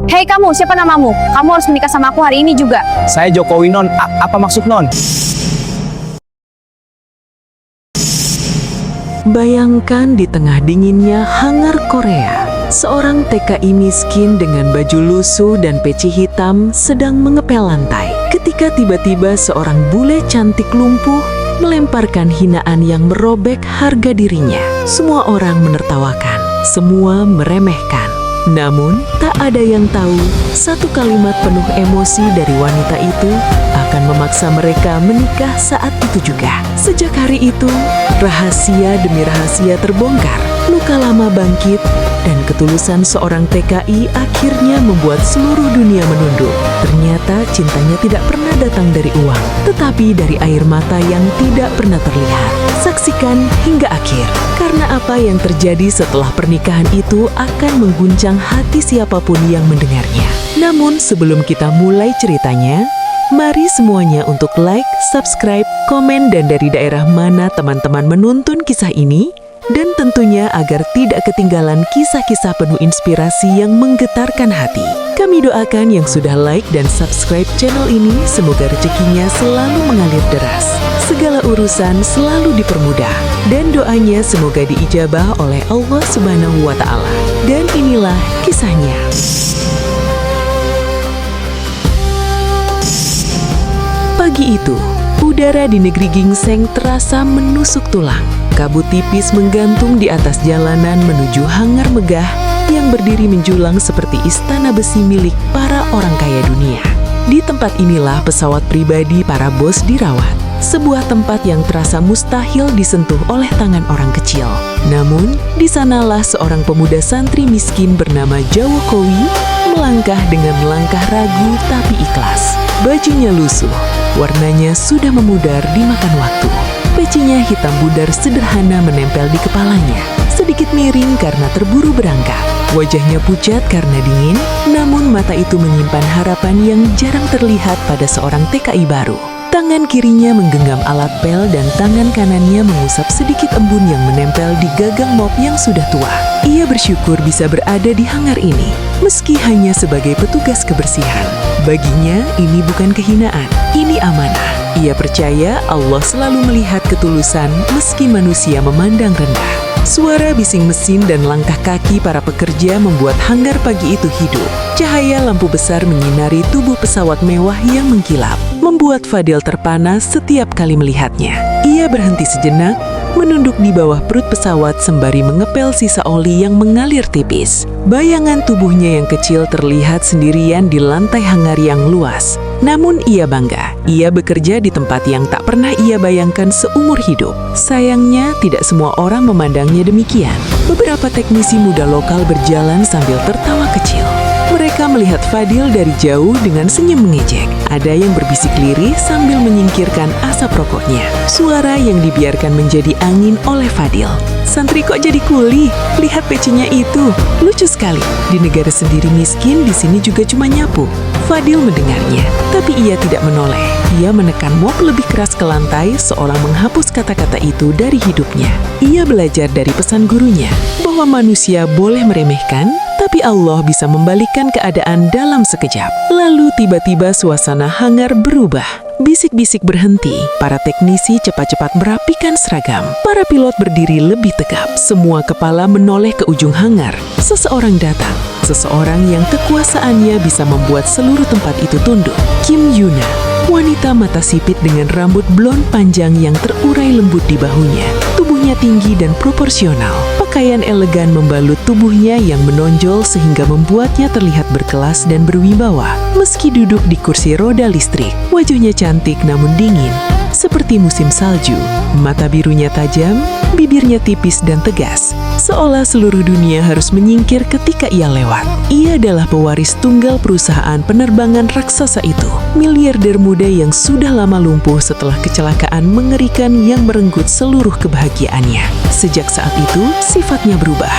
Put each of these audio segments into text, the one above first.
Hei kamu, siapa namamu? Kamu harus menikah sama aku hari ini juga. Saya Jokowi non. Apa maksud non? Bayangkan di tengah dinginnya hangar Korea, seorang TKI miskin dengan baju lusuh dan peci hitam sedang mengepel lantai. Ketika tiba-tiba seorang bule cantik lumpuh melemparkan hinaan yang merobek harga dirinya. Semua orang menertawakan, semua meremehkan. Namun, tak ada yang tahu, satu kalimat penuh emosi dari wanita itu akan memaksa mereka menikah saat itu juga. Sejak hari itu, rahasia demi rahasia terbongkar. Luka lama bangkit, dan ketulusan seorang TKI akhirnya membuat seluruh dunia menunduk. Ternyata cintanya tidak pernah datang dari uang, tetapi dari air mata yang tidak pernah terlihat. Saksikan hingga akhir, karena apa yang terjadi setelah pernikahan itu akan mengguncang hati siapapun yang mendengarnya. Namun sebelum kita mulai ceritanya, mari semuanya untuk like, subscribe, komen, dan dari daerah mana teman-teman menuntun kisah ini. Dan tentunya agar tidak ketinggalan kisah-kisah penuh inspirasi yang menggetarkan hati. Kami doakan yang sudah like dan subscribe channel ini, semoga rezekinya selalu mengalir deras. Segala urusan selalu dipermudah. Dan doanya semoga diijabah oleh Allah Subhanahu wa Ta'ala. Dan inilah kisahnya. Pagi itu, udara di negeri Gingseng terasa menusuk tulang. Kabut tipis menggantung di atas jalanan menuju hangar megah yang berdiri menjulang seperti istana besi milik para orang kaya dunia. Di tempat inilah pesawat pribadi para bos dirawat. Sebuah tempat yang terasa mustahil disentuh oleh tangan orang kecil. Namun, di sanalah seorang pemuda santri miskin bernama Jokowi melangkah dengan langkah ragu tapi ikhlas. Bajunya lusuh, warnanya sudah memudar dimakan waktu. Pecinya hitam pudar sederhana menempel di kepalanya, sedikit miring karena terburu berangkat. Wajahnya pucat karena dingin, namun mata itu menyimpan harapan yang jarang terlihat pada seorang TKI baru. Tangan kirinya menggenggam alat pel dan tangan kanannya mengusap sedikit embun yang menempel di gagang mop yang sudah tua. Ia bersyukur bisa berada di hangar ini, meski hanya sebagai petugas kebersihan. Baginya, ini bukan kehinaan, ini amanah. Ia percaya Allah selalu melihat ketulusan meski manusia memandang rendah. Suara bising mesin dan langkah kaki para pekerja membuat hangar pagi itu hidup. Cahaya lampu besar menyinari tubuh pesawat mewah yang mengkilap, membuat Fadil terpana setiap kali melihatnya. Ia berhenti sejenak, menunduk di bawah perut pesawat sembari mengepel sisa oli yang mengalir tipis. Bayangan tubuhnya yang kecil terlihat sendirian di lantai hangar yang luas. Namun ia bangga, ia bekerja di tempat yang tak pernah ia bayangkan seumur hidup. Sayangnya tidak semua orang memandangnya demikian. Beberapa teknisi muda lokal berjalan sambil tertawa kecil. Mereka melihat Fadil dari jauh dengan senyum mengejek. Ada yang berbisik lirih sambil menyingkirkan asap rokoknya. Suara yang dibiarkan menjadi angin oleh Fadil. Santri kok jadi kuli? Lihat pecinya itu, lucu sekali. Di negara sendiri miskin, di sini juga cuma nyapu. Fadil mendengarnya, tapi ia tidak menoleh. Ia menekan mop lebih keras ke lantai, seolah menghapus kata-kata itu dari hidupnya. Ia belajar dari pesan gurunya, bahwa manusia boleh meremehkan, tapi Allah bisa membalikkan keadaan dalam sekejap. Lalu tiba-tiba suasana hangar berubah. Bisik-bisik berhenti, para teknisi cepat-cepat merapikan seragam. Para pilot berdiri lebih tegap, semua kepala menoleh ke ujung hangar. Seseorang datang, seseorang yang kekuasaannya bisa membuat seluruh tempat itu tunduk. Kim Yuna, wanita mata sipit dengan rambut blond panjang yang terurai lembut di bahunya. Tubuhnya tinggi dan proporsional. Pakaian elegan membalut tubuhnya yang menonjol sehingga membuatnya terlihat berkelas dan berwibawa. Meski duduk di kursi roda listrik, wajahnya cantik namun dingin, seperti musim salju. Mata birunya tajam, bibirnya tipis dan tegas, seolah seluruh dunia harus menyingkir ketika ia lewat. Ia adalah pewaris tunggal perusahaan penerbangan raksasa itu, miliarder muda yang sudah lama lumpuh setelah kecelakaan mengerikan yang merenggut seluruh kebahagiaannya. Sejak saat itu, sifatnya berubah.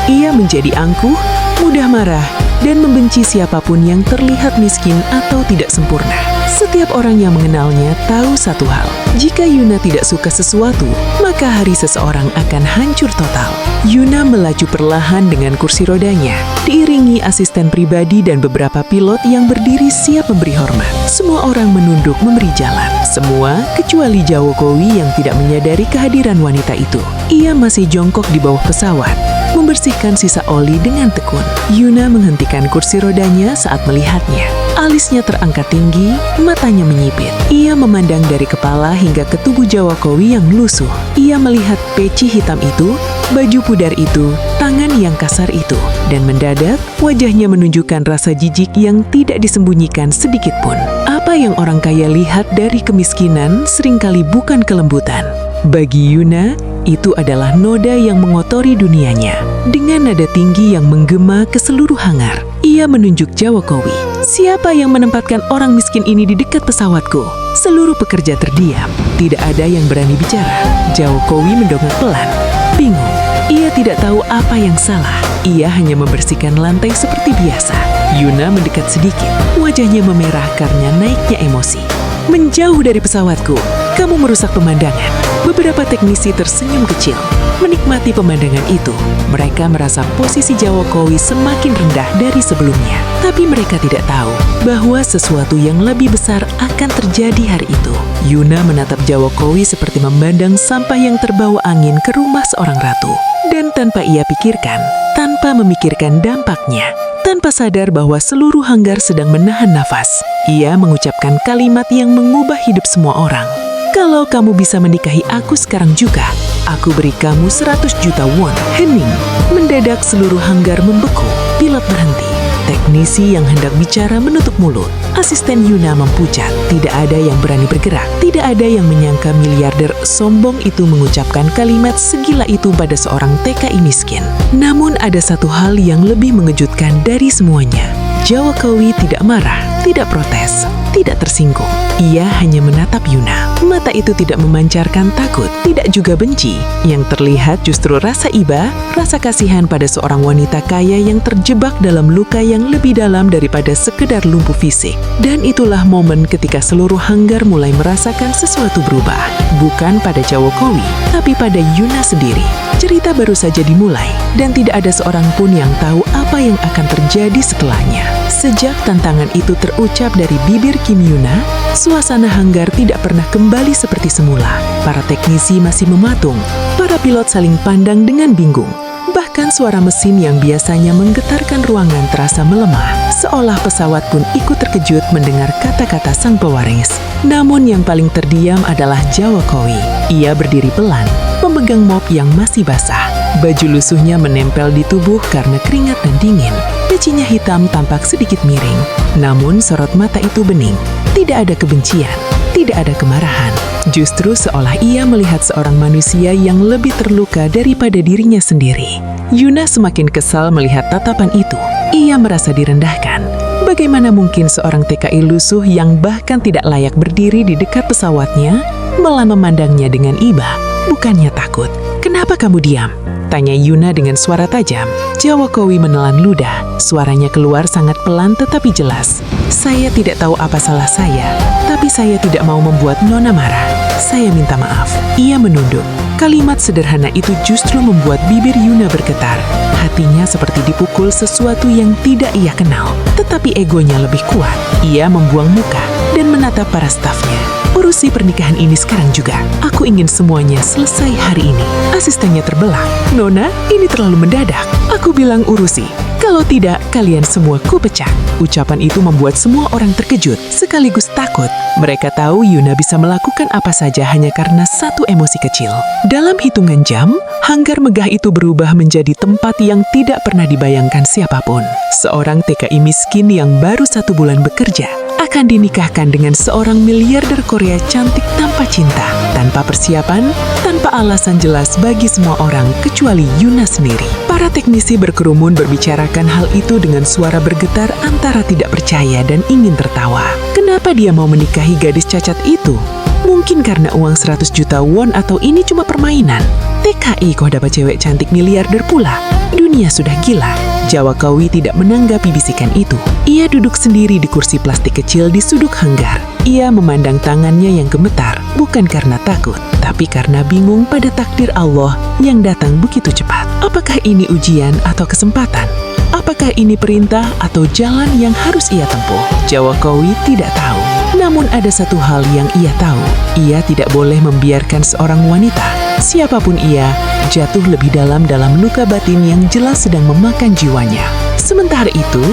Ia menjadi angkuh, mudah marah, dan membenci siapapun yang terlihat miskin atau tidak sempurna. Setiap orang yang mengenalnya tahu satu hal, jika Yuna tidak suka sesuatu, maka hari seseorang akan hancur total. Yuna melaju perlahan dengan kursi rodanya. diiringi asisten pribadi dan beberapa pilot yang berdiri siap memberi hormat. Semua orang menunduk memberi jalan. Semua kecuali Jokowi yang tidak menyadari kehadiran wanita itu. Ia masih jongkok di bawah pesawat, membersihkan sisa oli dengan tekun. Yuna menghentikan kursi rodanya saat melihatnya. Alisnya terangkat tinggi, matanya menyipit. Ia memandang dari kepala hingga ke tubuh Jokowi yang lusuh. Ia melihat peci hitam itu, baju pudar itu, tangan yang kasar itu, dan mendadak wajahnya menunjukkan rasa jijik yang tidak disembunyikan sedikit pun. Apa yang orang kaya lihat dari kemiskinan seringkali bukan kelembutan. Bagi Yuna, itu adalah noda yang mengotori dunianya. Dengan nada tinggi yang menggema ke seluruh hangar, ia menunjuk Jokowi. Siapa yang menempatkan orang miskin ini di dekat pesawatku? Seluruh pekerja terdiam. Tidak ada yang berani bicara. Jokowi mendongak pelan. Bingung. Ia tidak tahu apa yang salah. Ia hanya membersihkan lantai seperti biasa. Yuna mendekat sedikit. Wajahnya memerah karena naiknya emosi. Menjauh dari pesawatku. Kamu merusak pemandangan. Beberapa teknisi tersenyum kecil, menikmati pemandangan itu. Mereka merasa posisi Jokowi semakin rendah dari sebelumnya. Tapi mereka tidak tahu bahwa sesuatu yang lebih besar akan terjadi hari itu. Yuna menatap Jokowi seperti memandang sampah yang terbawa angin ke rumah seorang ratu. Dan tanpa ia pikirkan, tanpa memikirkan dampaknya, tanpa sadar bahwa seluruh hanggar sedang menahan nafas, ia mengucapkan kalimat yang mengubah hidup semua orang. Kalau kamu bisa menikahi aku sekarang juga, aku beri kamu 100 juta won. Hening. Mendadak seluruh hanggar membeku. Pilot berhenti. Teknisi yang hendak bicara menutup mulut. Asisten Yuna mempucat. Tidak ada yang berani bergerak. Tidak ada yang menyangka miliarder sombong itu mengucapkan kalimat segila itu pada seorang TKI miskin. Namun ada satu hal yang lebih mengejutkan dari semuanya. Jokowi tidak marah, tidak protes, tidak tersinggung. Ia hanya menatap Yuna. Mata itu tidak memancarkan takut, tidak juga benci. Yang terlihat justru rasa iba, rasa kasihan pada seorang wanita kaya yang terjebak dalam luka yang lebih dalam daripada sekedar lumpuh fisik. Dan itulah momen ketika seluruh hanggar mulai merasakan sesuatu berubah. Bukan pada Jokowi, tapi pada Yuna sendiri. Cerita baru saja dimulai, dan tidak ada seorang pun yang tahu apa yang akan terjadi setelahnya. Sejak tantangan itu terucap dari bibir Kim Yuna, suasana hanggar tidak pernah kembali seperti semula. Para teknisi masih mematung, para pilot saling pandang dengan bingung. Bahkan suara mesin yang biasanya menggetarkan ruangan terasa melemah, seolah pesawat pun ikut terkejut mendengar kata-kata sang pewaris. Namun yang paling terdiam adalah Jokowi. Ia berdiri pelan, memegang mop yang masih basah. Baju lusuhnya menempel di tubuh karena keringat dan dingin. Pecinya hitam tampak sedikit miring. Namun sorot mata itu bening. Tidak ada kebencian, tidak ada kemarahan. Justru seolah ia melihat seorang manusia yang lebih terluka daripada dirinya sendiri. Yuna semakin kesal melihat tatapan itu. Ia merasa direndahkan. Bagaimana mungkin seorang TKI lusuh yang bahkan tidak layak berdiri di dekat pesawatnya malah memandangnya dengan iba, bukannya takut. Kenapa kamu diam? Tanya Yuna dengan suara tajam. Jokowi menelan ludah. Suaranya keluar sangat pelan tetapi jelas. Saya tidak tahu apa salah saya, tapi saya tidak mau membuat Nona marah. Saya minta maaf. Ia menunduk. Kalimat sederhana itu justru membuat bibir Yuna bergetar. Hatinya seperti dipukul sesuatu yang tidak ia kenal. Tetapi egonya lebih kuat. Ia membuang muka dan menatap para stafnya. Urusi pernikahan ini sekarang juga. Aku ingin semuanya selesai hari ini. Asistennya terbelah. Nona, ini terlalu mendadak. Aku bilang urusi. Kalau tidak, kalian semua kupecat. Ucapan itu membuat semua orang terkejut, sekaligus takut. Mereka tahu Yuna bisa melakukan apa saja hanya karena satu emosi kecil. Dalam hitungan jam, hanggar megah itu berubah menjadi tempat yang tidak pernah dibayangkan siapapun. Seorang TKI miskin yang baru 1 bulan bekerja akan dinikahkan dengan seorang miliarder Korea cantik tanpa cinta, tanpa persiapan, tanpa alasan jelas bagi semua orang kecuali Yuna sendiri. Para teknisi berkerumun berbicarakan hal itu dengan suara bergetar antara tidak percaya dan ingin tertawa. Kenapa dia mau menikahi gadis cacat itu? Mungkin karena uang 100 juta won atau ini cuma permainan? TKI kok dapat cewek cantik miliarder pula? Dunia sudah gila. Jokowi tidak menanggapi bisikan itu. Ia duduk sendiri di kursi plastik kecil di sudut hanggar. Ia memandang tangannya yang gemetar, bukan karena takut, tapi karena bingung pada takdir Allah yang datang begitu cepat. Apakah ini ujian atau kesempatan? Apakah ini perintah atau jalan yang harus ia tempuh? Jokowi tidak tahu. Namun ada satu hal yang ia tahu. Ia tidak boleh membiarkan seorang wanita, siapapun ia, jatuh lebih dalam luka batin yang jelas sedang memakan jiwanya. Sementara itu,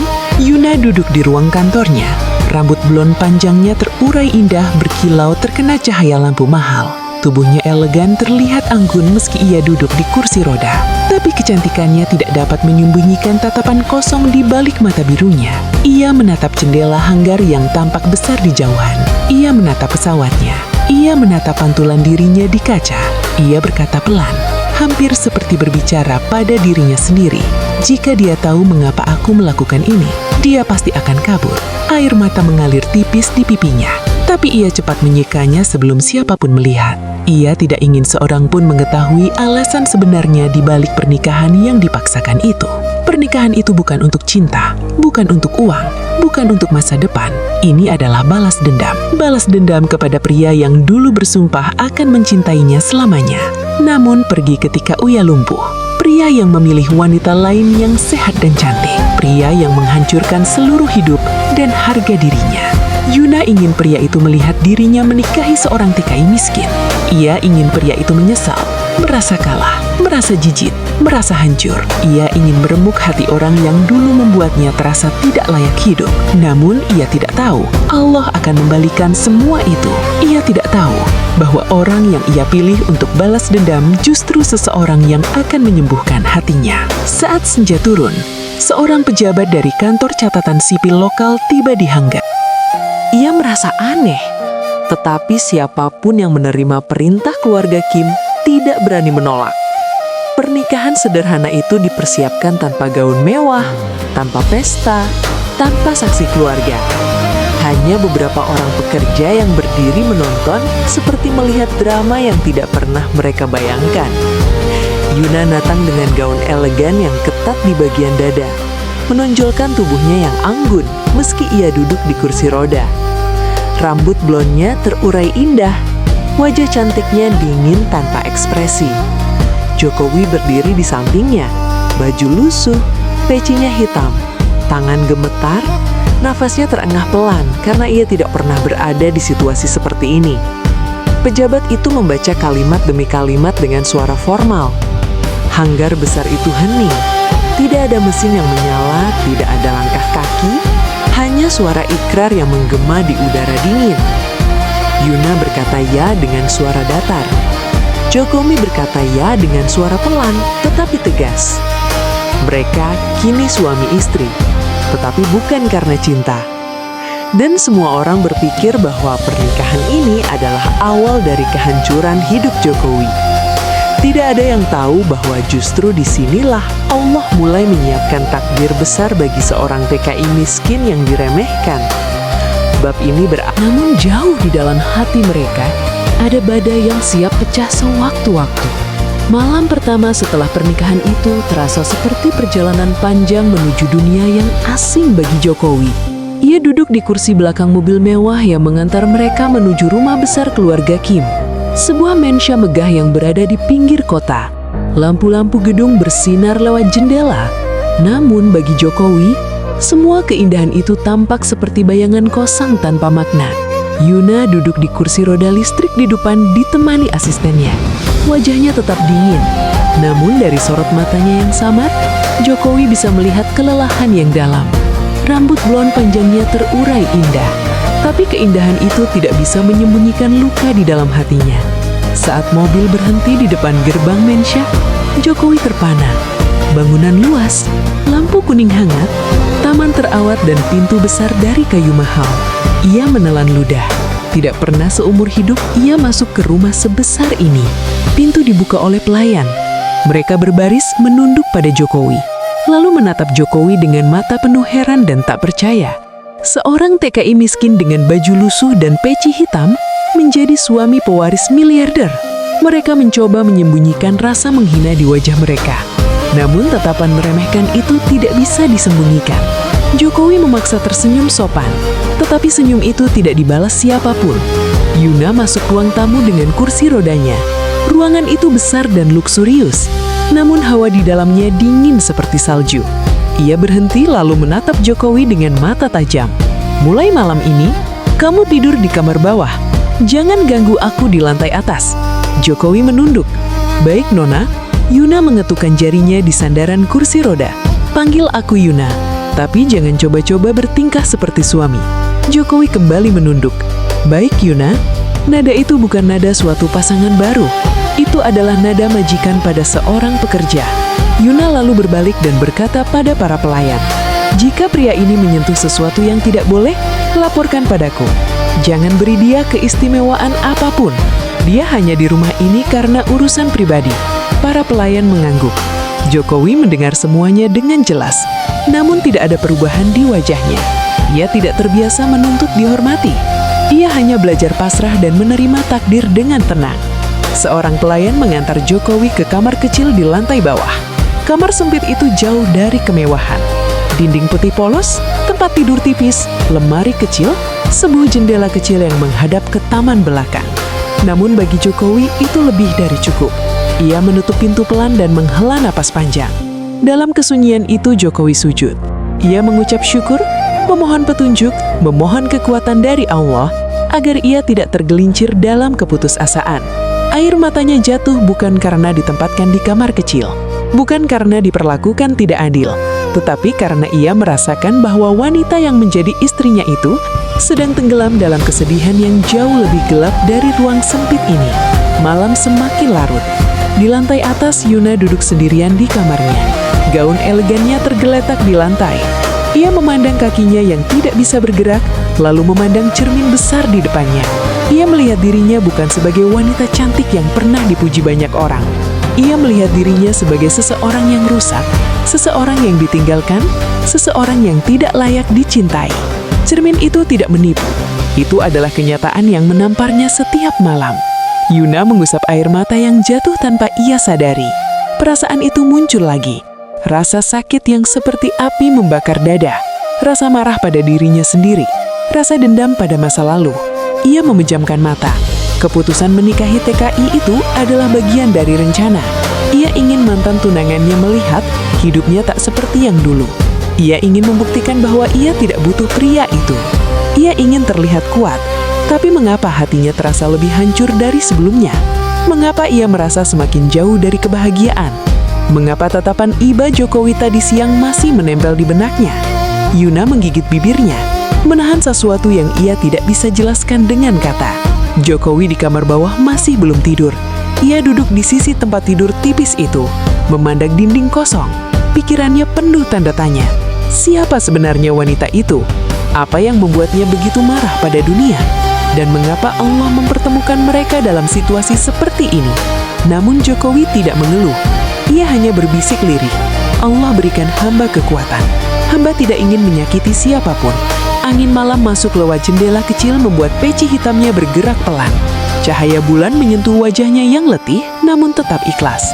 Yuna duduk di ruang kantornya. Rambut blond panjangnya terurai indah berkilau terkena cahaya lampu mahal. Tubuhnya elegan terlihat anggun meski ia duduk di kursi roda. Tapi kecantikannya tidak dapat menyembunyikan tatapan kosong di balik mata birunya. Ia menatap jendela hanggar yang tampak besar di jauhan. Ia menatap pesawatnya. Ia menatap pantulan dirinya di kaca. Ia berkata pelan, hampir seperti berbicara pada dirinya sendiri. Jika dia tahu mengapa aku melakukan ini, dia pasti akan kabur. Air mata mengalir tipis di pipinya. Tapi ia cepat menyikanya sebelum siapapun melihat. Ia tidak ingin seorang pun mengetahui alasan sebenarnya di balik pernikahan yang dipaksakan itu. Pernikahan itu bukan untuk cinta, bukan untuk uang, bukan untuk masa depan. Ini adalah balas dendam. Balas dendam kepada pria yang dulu bersumpah akan mencintainya selamanya. Namun pergi ketika Uya lumpuh. Pria yang memilih wanita lain yang sehat dan cantik. Pria yang menghancurkan seluruh hidup dan harga dirinya. Yuna ingin pria itu melihat dirinya menikahi seorang TKI miskin. Ia ingin pria itu menyesal, merasa kalah, merasa jijik, merasa hancur. Ia ingin meremuk hati orang yang dulu membuatnya terasa tidak layak hidup. Namun ia tidak tahu, Allah akan membalikan semua itu. Ia tidak tahu bahwa orang yang ia pilih untuk balas dendam justru seseorang yang akan menyembuhkan hatinya. Saat senja turun, seorang pejabat dari kantor catatan sipil lokal tiba di hanggar. Ia merasa aneh, tetapi siapapun yang menerima perintah keluarga Kim tidak berani menolak. Pernikahan sederhana itu dipersiapkan tanpa gaun mewah, tanpa pesta, tanpa saksi keluarga. Hanya beberapa orang pekerja yang berdiri menonton seperti melihat drama yang tidak pernah mereka bayangkan. Yuna datang dengan gaun elegan yang ketat di bagian dada, menonjolkan tubuhnya yang anggun meski ia duduk di kursi roda. Rambut blondnya terurai indah, wajah cantiknya dingin tanpa ekspresi. Jokowi berdiri di sampingnya, baju lusuh, pecinya hitam, tangan gemetar, nafasnya terengah pelan karena ia tidak pernah berada di situasi seperti ini. Pejabat itu membaca kalimat demi kalimat dengan suara formal. Hanggar besar itu hening. Tidak ada mesin yang menyala, tidak ada langkah kaki, hanya suara ikrar yang menggema di udara dingin. Yuna berkata ya dengan suara datar. Jokowi berkata ya dengan suara pelan, tetapi tegas. Mereka kini suami istri, tetapi bukan karena cinta. Dan semua orang berpikir bahwa pernikahan ini adalah awal dari kehancuran hidup Jokowi. Tidak ada yang tahu bahwa justru disinilah Allah mulai menyiapkan takdir besar bagi seorang TKI miskin yang diremehkan. Bab ini namun jauh di dalam hati mereka, ada badai yang siap pecah sewaktu-waktu. Malam pertama setelah pernikahan itu terasa seperti perjalanan panjang menuju dunia yang asing bagi Jokowi. Ia duduk di kursi belakang mobil mewah yang mengantar mereka menuju rumah besar keluarga Kim. Sebuah mensya megah yang berada di pinggir kota. Lampu-lampu gedung bersinar lewat jendela. Namun bagi Jokowi, semua keindahan itu tampak seperti bayangan kosong tanpa makna. Yuna duduk di kursi roda listrik di depan ditemani asistennya. Wajahnya tetap dingin. Namun dari sorot matanya yang samar, Jokowi bisa melihat kelelahan yang dalam. Rambut blond panjangnya terurai indah. Tapi keindahan itu tidak bisa menyembunyikan luka di dalam hatinya. Saat mobil berhenti di depan gerbang mensya, Jokowi terpana. Bangunan luas, lampu kuning hangat, taman terawat dan pintu besar dari kayu mahal. Ia menelan ludah. Tidak pernah seumur hidup ia masuk ke rumah sebesar ini. Pintu dibuka oleh pelayan. Mereka berbaris menunduk pada Jokowi. Lalu menatap Jokowi dengan mata penuh heran dan tak percaya. Seorang TKI miskin dengan baju lusuh dan peci hitam menjadi suami pewaris miliarder. Mereka mencoba menyembunyikan rasa menghina di wajah mereka. Namun tatapan meremehkan itu tidak bisa disembunyikan. Jokowi memaksa tersenyum sopan, tetapi senyum itu tidak dibalas siapapun. Yuna masuk ruang tamu dengan kursi rodanya. Ruangan itu besar dan luksurius, namun hawa di dalamnya dingin seperti salju. Ia berhenti lalu menatap Jokowi dengan mata tajam. "Mulai malam ini, kamu tidur di kamar bawah. Jangan ganggu aku di lantai atas." Jokowi menunduk. "Baik, Nona." Yuna mengetukkan jarinya di sandaran kursi roda. "Panggil aku Yuna, tapi jangan coba-coba bertingkah seperti suami." Jokowi kembali menunduk. "Baik, Yuna." Nada itu bukan nada suatu pasangan baru. Itu adalah nada majikan pada seorang pekerja. Yuna lalu berbalik dan berkata pada para pelayan, "Jika pria ini menyentuh sesuatu yang tidak boleh, laporkan padaku. Jangan beri dia keistimewaan apapun. Dia hanya di rumah ini karena urusan pribadi." Para pelayan mengangguk. Jokowi mendengar semuanya dengan jelas, namun tidak ada perubahan di wajahnya. Ia tidak terbiasa menuntut dihormati. Ia hanya belajar pasrah dan menerima takdir dengan tenang. Seorang pelayan mengantar Jokowi ke kamar kecil di lantai bawah. Kamar sempit itu jauh dari kemewahan. Dinding putih polos, tempat tidur tipis, lemari kecil, sebuah jendela kecil yang menghadap ke taman belakang. Namun bagi Jokowi itu lebih dari cukup. Ia menutup pintu pelan dan menghela napas panjang. Dalam kesunyian itu Jokowi sujud. Ia mengucap syukur, memohon petunjuk, memohon kekuatan dari Allah agar ia tidak tergelincir dalam keputusasaan. Air matanya jatuh bukan karena ditempatkan di kamar kecil, bukan karena diperlakukan tidak adil, tetapi karena ia merasakan bahwa wanita yang menjadi istrinya itu sedang tenggelam dalam kesedihan yang jauh lebih gelap dari ruang sempit ini. Malam semakin larut. Di lantai atas, Yuna duduk sendirian di kamarnya. Gaun elegannya tergeletak di lantai. Ia memandang kakinya yang tidak bisa bergerak, lalu memandang cermin besar di depannya. Ia melihat dirinya bukan sebagai wanita cantik yang pernah dipuji banyak orang. Ia melihat dirinya sebagai seseorang yang rusak, seseorang yang ditinggalkan, seseorang yang tidak layak dicintai. Cermin itu tidak menipu. Itu adalah kenyataan yang menamparnya setiap malam. Yuna mengusap air mata yang jatuh tanpa ia sadari. Perasaan itu muncul lagi. Rasa sakit yang seperti api membakar dada. Rasa marah pada dirinya sendiri. Rasa dendam pada masa lalu. Ia memejamkan mata. Keputusan menikahi TKI itu adalah bagian dari rencana. Ia ingin mantan tunangannya melihat hidupnya tak seperti yang dulu. Ia ingin membuktikan bahwa ia tidak butuh pria itu. Ia ingin terlihat kuat. Tapi mengapa hatinya terasa lebih hancur dari sebelumnya? Mengapa ia merasa semakin jauh dari kebahagiaan? Mengapa tatapan iba Jokowi tadi siang masih menempel di benaknya? Yuna menggigit bibirnya, menahan sesuatu yang ia tidak bisa jelaskan dengan kata. Jokowi di kamar bawah masih belum tidur. Ia duduk di sisi tempat tidur tipis itu, memandang dinding kosong. Pikirannya penuh tanda tanya. Siapa sebenarnya wanita itu? Apa yang membuatnya begitu marah pada dunia? Dan mengapa Allah mempertemukan mereka dalam situasi seperti ini? Namun Jokowi tidak mengeluh. Ia hanya berbisik lirih. Allah berikan hamba kekuatan. Hamba tidak ingin menyakiti siapapun. Angin malam masuk lewat jendela kecil membuat peci hitamnya bergerak pelan. Cahaya bulan menyentuh wajahnya yang letih, namun tetap ikhlas.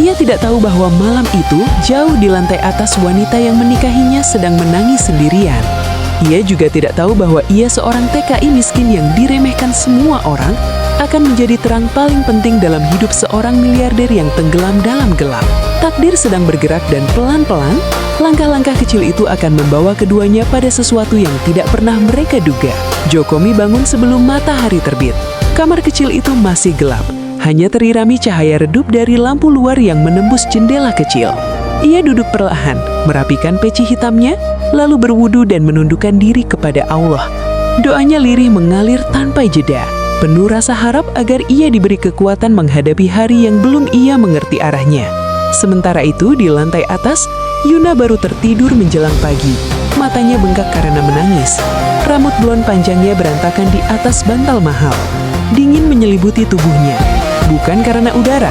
Ia tidak tahu bahwa malam itu, jauh di lantai atas wanita yang menikahinya sedang menangis sendirian. Ia juga tidak tahu bahwa ia seorang TKI miskin yang diremehkan semua orang, akan menjadi terang paling penting dalam hidup seorang miliarder yang tenggelam dalam gelap. Takdir sedang bergerak dan pelan-pelan, langkah-langkah kecil itu akan membawa keduanya pada sesuatu yang tidak pernah mereka duga. Jokowi bangun sebelum matahari terbit. Kamar kecil itu masih gelap, hanya terirami cahaya redup dari lampu luar yang menembus jendela kecil. Ia duduk perlahan, merapikan peci hitamnya, lalu berwudu dan menundukkan diri kepada Allah. Doanya lirih mengalir tanpa jeda, penuh rasa harap agar ia diberi kekuatan menghadapi hari yang belum ia mengerti arahnya. Sementara itu, di lantai atas, Yuna baru tertidur menjelang pagi. Matanya bengkak karena menangis. Rambut blond panjangnya berantakan di atas bantal mahal. Dingin menyelimuti tubuhnya, bukan karena udara,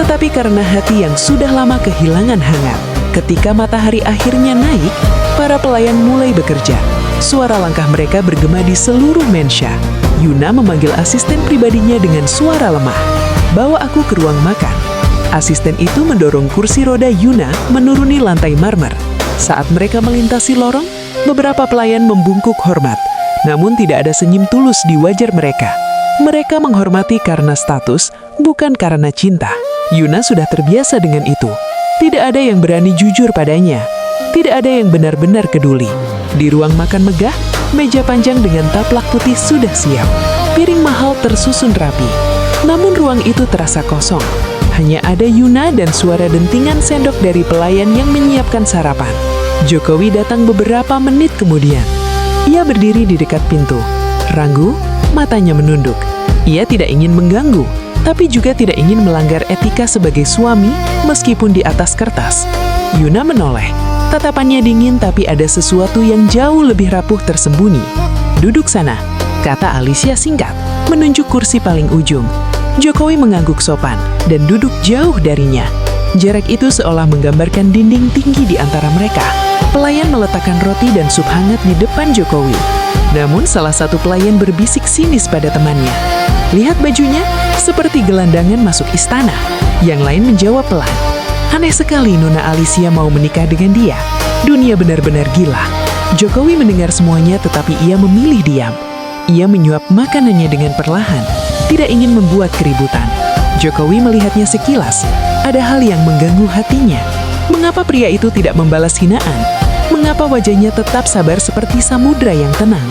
tetapi karena hati yang sudah lama kehilangan hangat. Ketika matahari akhirnya naik, para pelayan mulai bekerja. Suara langkah mereka bergema di seluruh mensya. Yuna memanggil asisten pribadinya dengan suara lemah. "Bawa aku ke ruang makan." Asisten itu mendorong kursi roda Yuna menuruni lantai marmer. Saat mereka melintasi lorong, beberapa pelayan membungkuk hormat. Namun tidak ada senyum tulus di wajah mereka. Mereka menghormati karena status, bukan karena cinta. Yuna sudah terbiasa dengan itu. Tidak ada yang berani jujur padanya. Tidak ada yang benar-benar peduli. Di ruang makan megah, meja panjang dengan taplak putih sudah siap. Piring mahal tersusun rapi. Namun ruang itu terasa kosong. Hanya ada Yuna dan suara dentingan sendok dari pelayan yang menyiapkan sarapan. Jokowi datang beberapa menit kemudian. Ia berdiri di dekat pintu. Ragu, matanya menunduk. Ia tidak ingin mengganggu, tapi juga tidak ingin melanggar etika sebagai suami meskipun di atas kertas. Yuna menoleh. Tatapannya dingin tapi ada sesuatu yang jauh lebih rapuh tersembunyi. "Duduk sana," kata Alicia singkat, menunjuk kursi paling ujung. Jokowi mengangguk sopan dan duduk jauh darinya. Jarak itu seolah menggambarkan dinding tinggi di antara mereka. Pelayan meletakkan roti dan sup hangat di depan Jokowi. Namun salah satu pelayan berbisik sinis pada temannya. "Lihat bajunya, seperti gelandangan masuk istana." Yang lain menjawab pelan. Aneh sekali Nona Alicia mau menikah dengan dia. Dunia benar-benar gila. Jokowi mendengar semuanya tetapi ia memilih diam. Ia menyuap makanannya dengan perlahan, tidak ingin membuat keributan. Jokowi melihatnya sekilas. Ada hal yang mengganggu hatinya. Mengapa pria itu tidak membalas hinaan? Mengapa wajahnya tetap sabar seperti samudra yang tenang?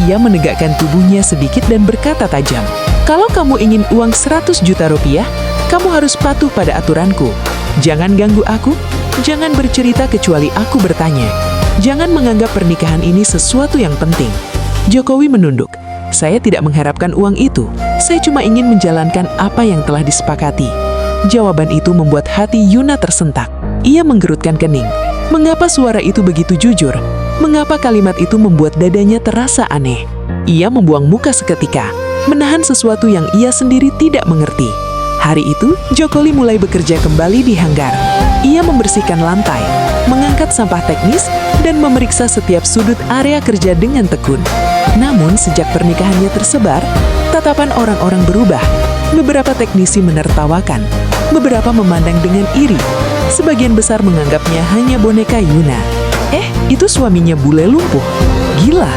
Ia menegakkan tubuhnya sedikit dan berkata tajam, "Kalau kamu ingin uang 100 juta rupiah, kamu harus patuh pada aturanku. Jangan ganggu aku, jangan bercerita kecuali aku bertanya. Jangan menganggap pernikahan ini sesuatu yang penting." Jokowi menunduk. "Saya tidak mengharapkan uang itu. Saya cuma ingin menjalankan apa yang telah disepakati." Jawaban itu membuat hati Yuna tersentak. Ia menggerutkan kening. Mengapa suara itu begitu jujur? Mengapa kalimat itu membuat dadanya terasa aneh? Ia membuang muka seketika, menahan sesuatu yang ia sendiri tidak mengerti. Hari itu, Jokowi mulai bekerja kembali di hanggar. Ia membersihkan lantai, mengangkat sampah teknis, dan memeriksa setiap sudut area kerja dengan tekun. Namun, sejak pernikahannya tersebar, tatapan orang-orang berubah. Beberapa teknisi menertawakan, beberapa memandang dengan iri. Sebagian besar menganggapnya hanya boneka Yuna. Itu suaminya bule lumpuh. Gila,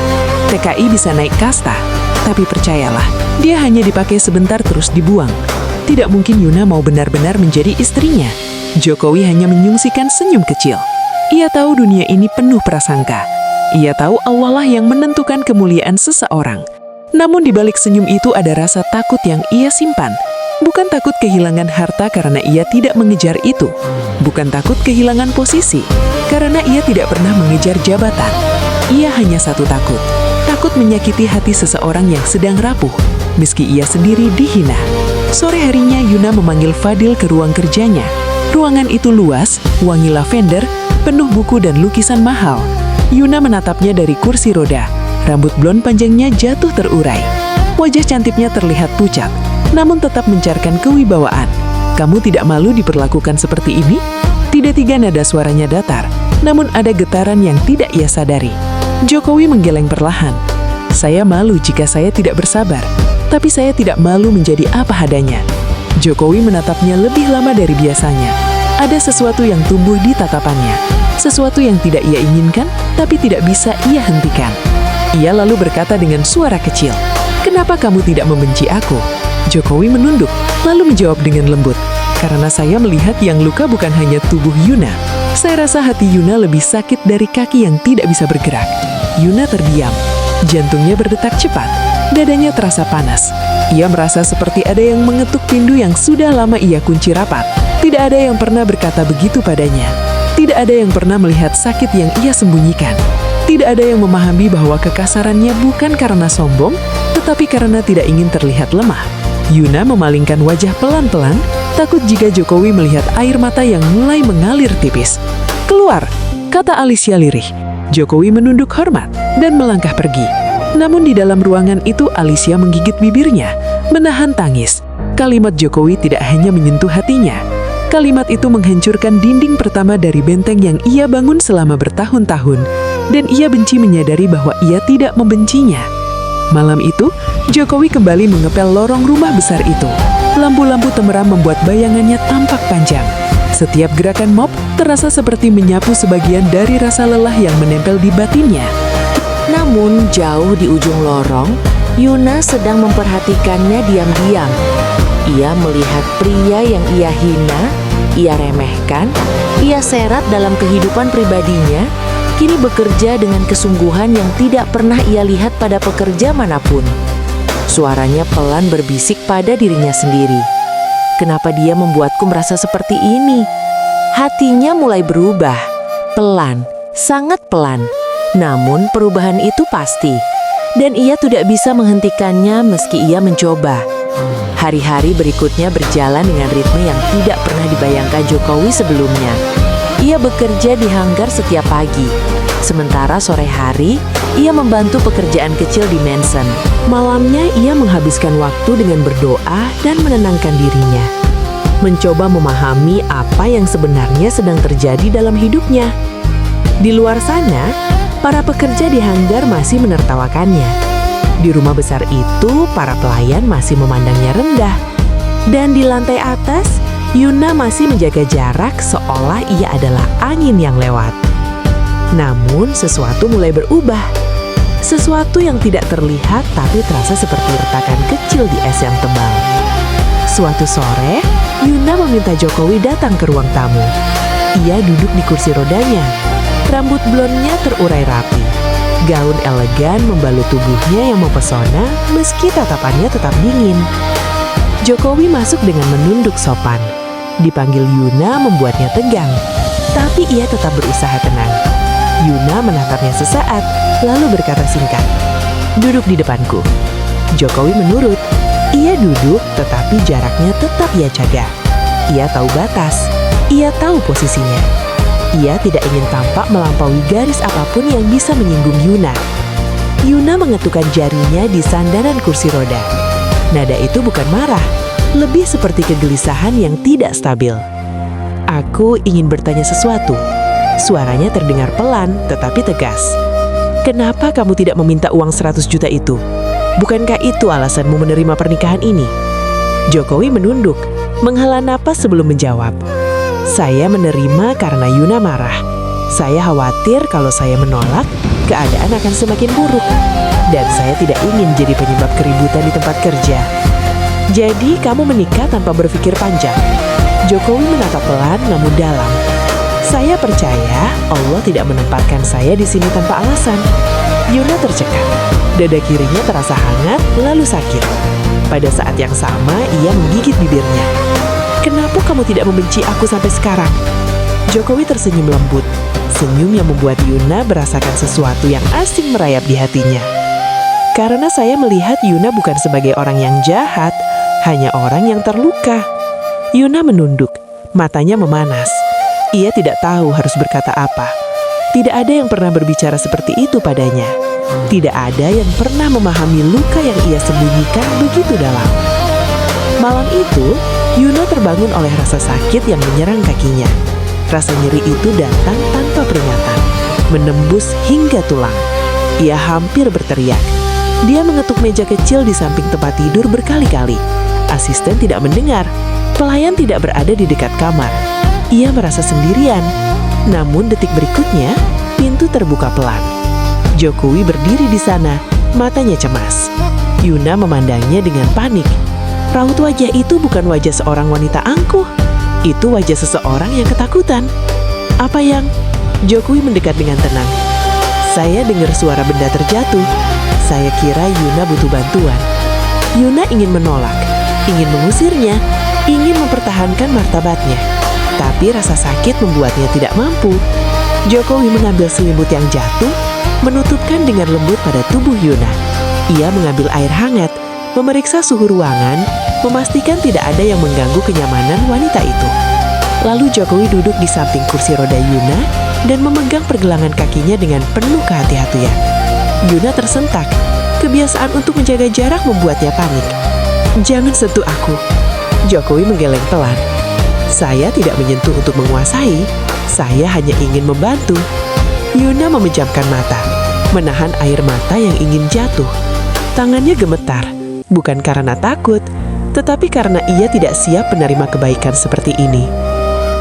TKI bisa naik kasta. Tapi percayalah, dia hanya dipakai sebentar terus dibuang. Tidak mungkin Yuna mau benar-benar menjadi istrinya. Jokowi hanya menyungsikan senyum kecil. Ia tahu dunia ini penuh prasangka. Ia tahu Allah lah yang menentukan kemuliaan seseorang. Namun di balik senyum itu ada rasa takut yang ia simpan. Bukan takut kehilangan harta karena ia tidak mengejar itu. Bukan takut kehilangan posisi, karena ia tidak pernah mengejar jabatan. Ia hanya satu takut. Takut menyakiti hati seseorang yang sedang rapuh, meski ia sendiri dihina. Sore harinya Yuna memanggil Fadil ke ruang kerjanya. Ruangan itu luas, wangi lavender, penuh buku dan lukisan mahal. Yuna menatapnya dari kursi roda. Rambut blond panjangnya jatuh terurai. Wajah cantiknya terlihat pucat, namun tetap mencarkan kewibawaan. "Kamu tidak malu diperlakukan seperti ini?" Tiga-tiga nada suaranya datar, namun ada getaran yang tidak ia sadari. Jokowi menggeleng perlahan. "Saya malu jika saya tidak bersabar, tapi saya tidak malu menjadi apa adanya." Jokowi menatapnya lebih lama dari biasanya. Ada sesuatu yang tumbuh di tatapannya. Sesuatu yang tidak ia inginkan, tapi tidak bisa ia hentikan. Ia lalu berkata dengan suara kecil, "Kenapa kamu tidak membenci aku?" Jokowi menunduk, lalu menjawab dengan lembut, "Karena saya melihat yang luka bukan hanya tubuh Yuna. Saya rasa hati Yuna lebih sakit dari kaki yang tidak bisa bergerak." Yuna terdiam. Jantungnya berdetak cepat. Dadanya terasa panas. Ia merasa seperti ada yang mengetuk pintu yang sudah lama ia kunci rapat. Tidak ada yang pernah berkata begitu padanya. Tidak ada yang pernah melihat sakit yang ia sembunyikan. Tidak ada yang memahami bahwa kekasarannya bukan karena sombong, tetapi karena tidak ingin terlihat lemah. Yuna memalingkan wajah pelan-pelan, takut jika Jokowi melihat air mata yang mulai mengalir tipis. "Keluar," kata Alicia lirih. Jokowi menunduk hormat dan melangkah pergi. Namun di dalam ruangan itu Alicia menggigit bibirnya, menahan tangis. Kalimat Jokowi tidak hanya menyentuh hatinya. Kalimat itu menghancurkan dinding pertama dari benteng yang ia bangun selama bertahun-tahun, dan ia benci menyadari bahwa ia tidak membencinya. Malam itu, Jokowi kembali mengepel lorong rumah besar itu. Lampu-lampu temerang membuat bayangannya tampak panjang. Setiap gerakan mop terasa seperti menyapu sebagian dari rasa lelah yang menempel di batinnya. Namun jauh di ujung lorong, Yuna sedang memperhatikannya diam-diam. Ia melihat pria yang ia hina, ia remehkan, ia seret dalam kehidupan pribadinya, kini bekerja dengan kesungguhan yang tidak pernah ia lihat pada pekerja manapun. Suaranya pelan berbisik pada dirinya sendiri. Kenapa dia membuatku merasa seperti ini? Hatinya mulai berubah, pelan, sangat pelan. Namun perubahan itu pasti, dan ia tidak bisa menghentikannya meski ia mencoba. Hari-hari berikutnya berjalan dengan ritme yang tidak pernah dibayangkan Jokowi sebelumnya. Ia bekerja di hanggar setiap pagi. Sementara sore hari, ia membantu pekerjaan kecil di Manson. Malamnya ia menghabiskan waktu dengan berdoa dan menenangkan dirinya. Mencoba memahami apa yang sebenarnya sedang terjadi dalam hidupnya. Di luar sana, para pekerja di hanggar masih menertawakannya. Di rumah besar itu, para pelayan masih memandangnya rendah. Dan di lantai atas, Yuna masih menjaga jarak seolah ia adalah angin yang lewat. Namun, sesuatu mulai berubah. Sesuatu yang tidak terlihat tapi terasa seperti retakan kecil di es yang tebal. Suatu sore, Yuna meminta Jokowi datang ke ruang tamu. Ia duduk di kursi rodanya. Rambut blondnya terurai rapi. Gaun elegan membalut tubuhnya yang mempesona meski tatapannya tetap dingin. Jokowi masuk dengan menunduk sopan. Dipanggil Yuna membuatnya tegang, tapi ia tetap berusaha tenang. Yuna menatapnya sesaat, lalu berkata singkat, "Duduk di depanku." Jokowi menurut. Ia duduk, tetapi jaraknya tetap ia jaga. Ia tahu batas, ia tahu posisinya. Ia tidak ingin tampak melampaui garis apapun yang bisa menyinggung Yuna. Yuna mengetukkan jarinya di sandaran kursi roda. Nada itu bukan marah, lebih seperti kegelisahan yang tidak stabil. "Aku ingin bertanya sesuatu." Suaranya terdengar pelan tetapi tegas. "Kenapa kamu tidak meminta uang 100 juta itu? Bukankah itu alasanmu menerima pernikahan ini?" Jokowi menunduk, menghela napas sebelum menjawab. "Saya menerima karena Yuna marah. Saya khawatir kalau saya menolak, keadaan akan semakin buruk. Dan saya tidak ingin jadi penyebab keributan di tempat kerja." "Jadi kamu menikah tanpa berpikir panjang?" Jokowi menatap pelan namun dalam. "Saya percaya Allah tidak menempatkan saya di sini tanpa alasan." Yuna tercekat. Dada kirinya terasa hangat lalu sakit. Pada saat yang sama ia menggigit bibirnya. "Kenapa kamu tidak membenci aku sampai sekarang?" Jokowi tersenyum lembut. Senyum yang membuat Yuna merasakan sesuatu yang asing merayap di hatinya. "Karena saya melihat Yuna bukan sebagai orang yang jahat, hanya orang yang terluka." Yuna menunduk, matanya memanas. Ia tidak tahu harus berkata apa. Tidak ada yang pernah berbicara seperti itu padanya. Tidak ada yang pernah memahami luka yang ia sembunyikan begitu dalam. Malam itu, Yuna terbangun oleh rasa sakit yang menyerang kakinya. Rasa nyeri itu datang tanpa peringatan, menembus hingga tulang. Ia hampir berteriak. Dia mengetuk meja kecil di samping tempat tidur berkali-kali. Asisten tidak mendengar. Pelayan tidak berada di dekat kamar. Ia merasa sendirian. Namun detik berikutnya, pintu terbuka pelan. Jokowi berdiri di sana, matanya cemas. Yuna memandangnya dengan panik. Raut wajah itu bukan wajah seorang wanita angkuh. Itu wajah seseorang yang ketakutan. "Apa yang?" Jokowi mendekat dengan tenang. "Saya dengar suara benda terjatuh. Saya kira Yuna butuh bantuan." Yuna ingin menolak, ingin mengusirnya, ingin mempertahankan martabatnya. Tapi rasa sakit membuatnya tidak mampu. Jokowi mengambil selimut yang jatuh, menutupkan dengan lembut pada tubuh Yuna. Ia mengambil air hangat, memeriksa suhu ruangan, memastikan tidak ada yang mengganggu kenyamanan wanita itu. Lalu Jokowi duduk di samping kursi roda Yuna dan memegang pergelangan kakinya dengan penuh kehati-hatian. Yuna tersentak. Kebiasaan untuk menjaga jarak membuatnya panik. "Jangan sentuh aku." Jokowi menggeleng pelan. "Saya tidak menyentuh untuk menguasai, saya hanya ingin membantu." Yuna memejamkan mata, menahan air mata yang ingin jatuh. Tangannya gemetar, bukan karena takut, tetapi karena ia tidak siap menerima kebaikan seperti ini.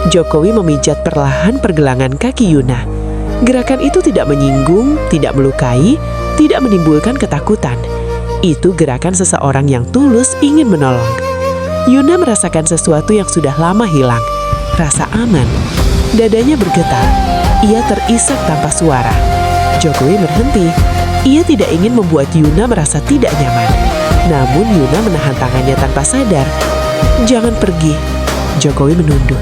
Jokowi memijat perlahan pergelangan kaki Yuna. Gerakan itu tidak menyinggung, tidak melukai, tidak menimbulkan ketakutan. Itu gerakan seseorang yang tulus ingin menolong. Yuna merasakan sesuatu yang sudah lama hilang. rasa aman. Dadanya bergetar. Ia terisak tanpa suara. Jokowi berhenti. Ia tidak ingin membuat Yuna merasa tidak nyaman. Namun Yuna menahan tangannya tanpa sadar. "Jangan pergi." Jokowi menunduk.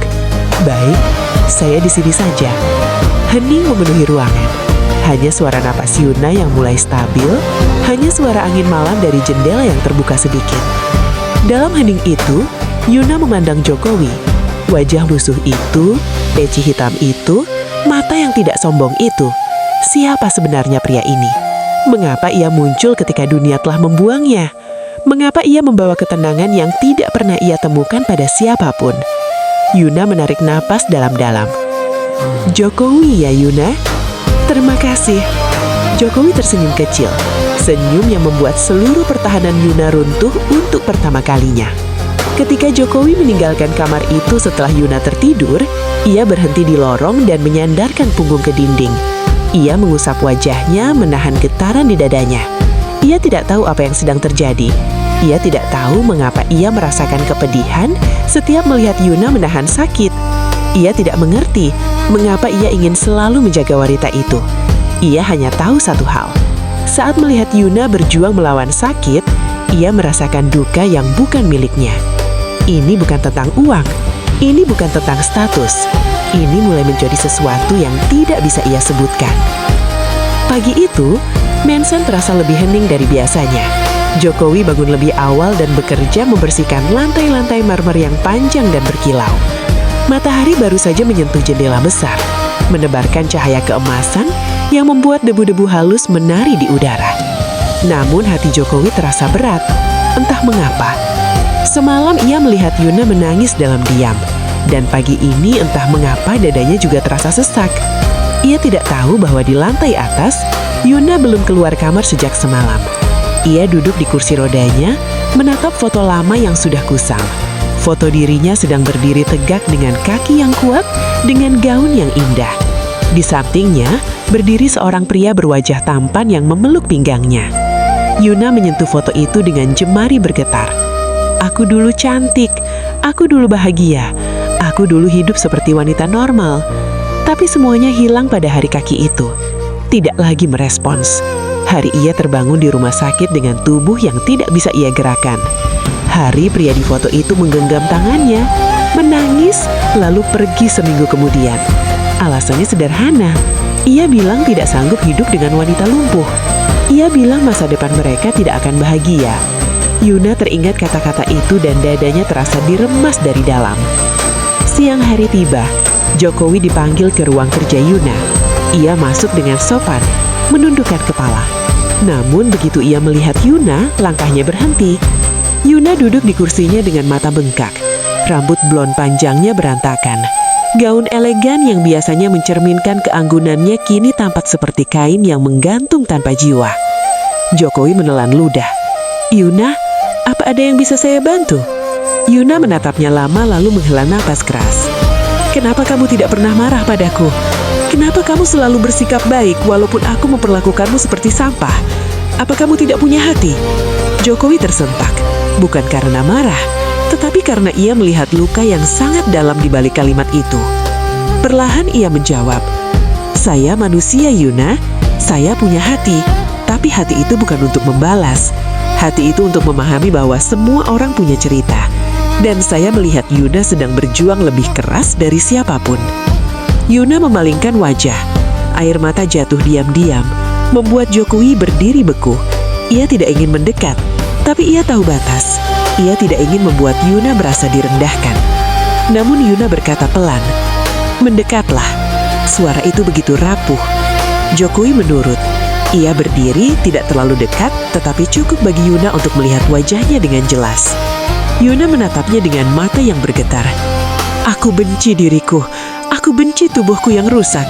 "Baik, saya di sini saja." Hening memenuhi ruangan. Hanya suara napas Yuna yang mulai stabil, hanya suara angin malam dari jendela yang terbuka sedikit. Dalam hening itu, Yuna memandang Jokowi. Wajah lusuh itu, peci hitam itu, mata yang tidak sombong itu. Siapa sebenarnya pria ini? Mengapa ia muncul ketika dunia telah membuangnya? Mengapa ia membawa ketenangan yang tidak pernah ia temukan pada siapapun? Yuna menarik napas dalam-dalam. "Jokowi ya Yuna?" "Terima kasih." Jokowi tersenyum kecil. Senyum yang membuat seluruh pertahanan Yuna runtuh untuk pertama kalinya. Ketika Jokowi meninggalkan kamar itu setelah Yuna tertidur, ia berhenti di lorong dan menyandarkan punggung ke dinding. Ia mengusap wajahnya, menahan getaran di dadanya. Ia tidak tahu apa yang sedang terjadi. Ia tidak tahu mengapa ia merasakan kepedihan setiap melihat Yuna menahan sakit. Ia tidak mengerti mengapa ia ingin selalu menjaga wanita itu. Ia hanya tahu satu hal. Saat melihat Yuna berjuang melawan sakit, ia merasakan duka yang bukan miliknya. Ini bukan tentang uang. Ini bukan tentang status. Ini mulai menjadi sesuatu yang tidak bisa ia sebutkan. Pagi itu, Mansion terasa lebih hening dari biasanya. Jokowi bangun lebih awal dan bekerja membersihkan lantai-lantai marmer yang panjang dan berkilau. Matahari baru saja menyentuh jendela besar, menebarkan cahaya keemasan yang membuat debu-debu halus menari di udara. Namun hati Jokowi terasa berat, entah mengapa. Semalam ia melihat Yuna menangis dalam diam, dan pagi ini entah mengapa dadanya juga terasa sesak. Ia tidak tahu bahwa di lantai atas, Yuna belum keluar kamar sejak semalam. Ia duduk di kursi rodanya, menatap foto lama yang sudah kusam. Foto dirinya sedang berdiri tegak dengan kaki yang kuat, dengan gaun yang indah. Di sampingnya, berdiri seorang pria berwajah tampan yang memeluk pinggangnya. Yuna menyentuh foto itu dengan jemari bergetar. "Aku dulu cantik, aku dulu bahagia, aku dulu hidup seperti wanita normal." Tapi semuanya hilang pada hari kaki itu. Tidak lagi merespons. Hari ia terbangun di rumah sakit dengan tubuh yang tidak bisa ia gerakan. Hari pria di foto itu menggenggam tangannya, menangis, lalu pergi seminggu kemudian. Alasannya sederhana. Ia bilang tidak sanggup hidup dengan wanita lumpuh. Ia bilang masa depan mereka tidak akan bahagia. Yuna teringat kata-kata itu dan dadanya terasa diremas dari dalam. Siang hari tiba, Jokowi dipanggil ke ruang kerja Yuna. Ia masuk dengan sopan, menundukkan kepala. Namun begitu ia melihat Yuna, langkahnya berhenti. Yuna duduk di kursinya dengan mata bengkak. Rambut blond panjangnya berantakan. Gaun elegan yang biasanya mencerminkan keanggunannya kini tampak seperti kain yang menggantung tanpa jiwa. Jokowi menelan ludah. "Yuna, apa ada yang bisa saya bantu?" Yuna menatapnya lama lalu menghela napas keras. "Kenapa kamu tidak pernah marah padaku? Kenapa kamu selalu bersikap baik walaupun aku memperlakukanmu seperti sampah? Apa kamu tidak punya hati?" Jokowi tersentak, bukan karena marah, tetapi karena ia melihat luka yang sangat dalam di balik kalimat itu. Perlahan ia menjawab, "Saya manusia Yuna, saya punya hati, tapi hati itu bukan untuk membalas. Hati itu untuk memahami bahwa semua orang punya cerita. Dan saya melihat Yuna sedang berjuang lebih keras dari siapapun." Yuna memalingkan wajah. Air mata jatuh diam-diam, membuat Jokowi berdiri beku. Ia tidak ingin mendekat, tapi ia tahu batas. Ia tidak ingin membuat Yuna merasa direndahkan. Namun Yuna berkata pelan, "Mendekatlah." Suara itu begitu rapuh. Jokowi menurut. Ia berdiri tidak terlalu dekat, tetapi cukup bagi Yuna untuk melihat wajahnya dengan jelas. Yuna menatapnya dengan mata yang bergetar. "Aku benci diriku. Aku benci tubuhku yang rusak.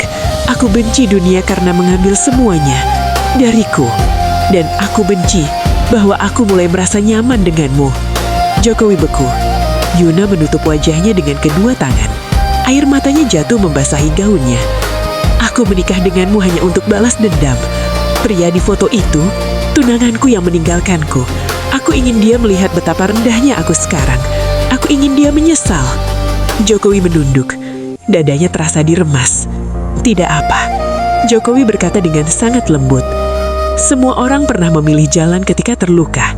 Aku benci dunia karena mengambil semuanya dariku. Dan aku benci bahwa aku mulai merasa nyaman denganmu." Jokowi beku. Yuna menutup wajahnya dengan kedua tangan. Air matanya jatuh membasahi gaunnya. "Aku menikah denganmu hanya untuk balas dendam. Pria di foto itu, tunanganku yang meninggalkanku. Aku ingin dia melihat betapa rendahnya aku sekarang. Aku ingin dia menyesal." Jokowi menunduk. Dadanya terasa diremas. Tidak apa. Jokowi berkata dengan sangat lembut. Semua orang pernah memilih jalan ketika terluka.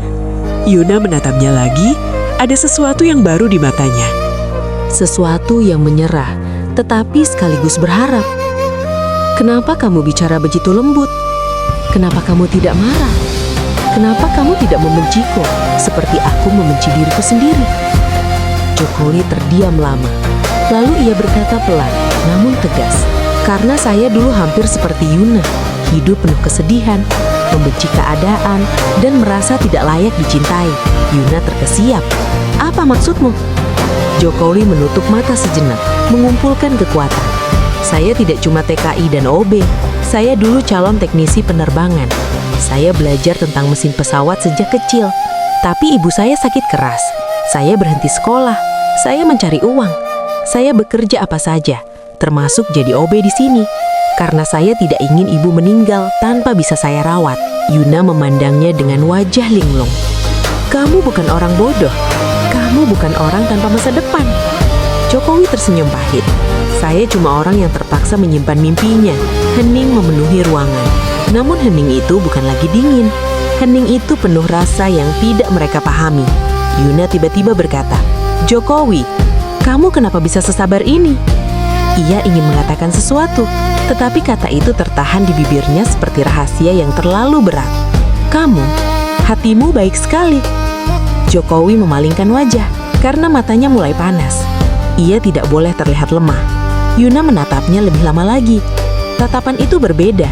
Yuna menatapnya lagi, ada sesuatu yang baru di matanya. Sesuatu yang menyerah, tetapi sekaligus berharap. Kenapa kamu bicara begitu lembut? Kenapa kamu tidak marah? Kenapa kamu tidak membenciku seperti aku membenci diriku sendiri? Jokowi terdiam lama. Lalu ia berkata pelan, namun tegas. Karena saya dulu hampir seperti Yuna, hidup penuh kesedihan, membenci keadaan, dan merasa tidak layak dicintai. Yuna terkesiap. Apa maksudmu? Jokowi menutup mata sejenak, mengumpulkan kekuatan. Saya tidak cuma TKI dan OB, saya dulu calon teknisi penerbangan. Saya belajar tentang mesin pesawat sejak kecil, tapi ibu saya sakit keras. Saya berhenti sekolah, saya mencari uang. Saya bekerja apa saja, termasuk jadi OB di sini. Karena saya tidak ingin ibu meninggal tanpa bisa saya rawat. Yuna memandangnya dengan wajah linglung. Kamu bukan orang bodoh, kamu bukan orang tanpa masa depan. Jokowi tersenyum pahit. Saya cuma orang yang terpaksa menyimpan mimpinya. Hening memenuhi ruangan. Namun hening itu bukan lagi dingin. Hening itu penuh rasa yang tidak mereka pahami. Yuna tiba-tiba berkata, "Jokowi, kamu kenapa bisa sesabar ini?" Ia ingin mengatakan sesuatu, tetapi kata itu tertahan di bibirnya seperti rahasia yang terlalu berat. "Kamu, hatimu baik sekali." Jokowi memalingkan wajah karena matanya mulai panas. Ia tidak boleh terlihat lemah. Yuna menatapnya lebih lama lagi. Tatapan itu berbeda.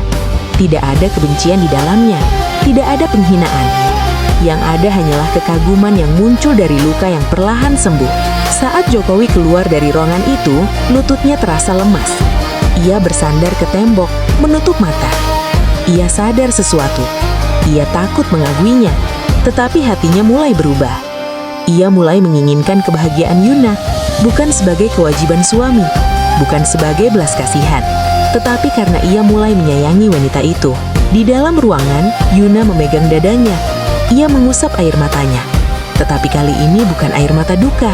Tidak ada kebencian di dalamnya. Tidak ada penghinaan. Yang ada hanyalah kekaguman yang muncul dari luka yang perlahan sembuh. Saat Jokowi keluar dari ruangan itu, lututnya terasa lemas. Ia bersandar ke tembok, menutup mata. Ia sadar sesuatu. Ia takut mengaguinya, tetapi hatinya mulai berubah. Ia mulai menginginkan kebahagiaan Yuna, bukan sebagai kewajiban suami, bukan sebagai belas kasihan, tetapi karena ia mulai menyayangi wanita itu. Di dalam ruangan, Yuna memegang dadanya. Ia mengusap air matanya, tetapi kali ini bukan air mata duka.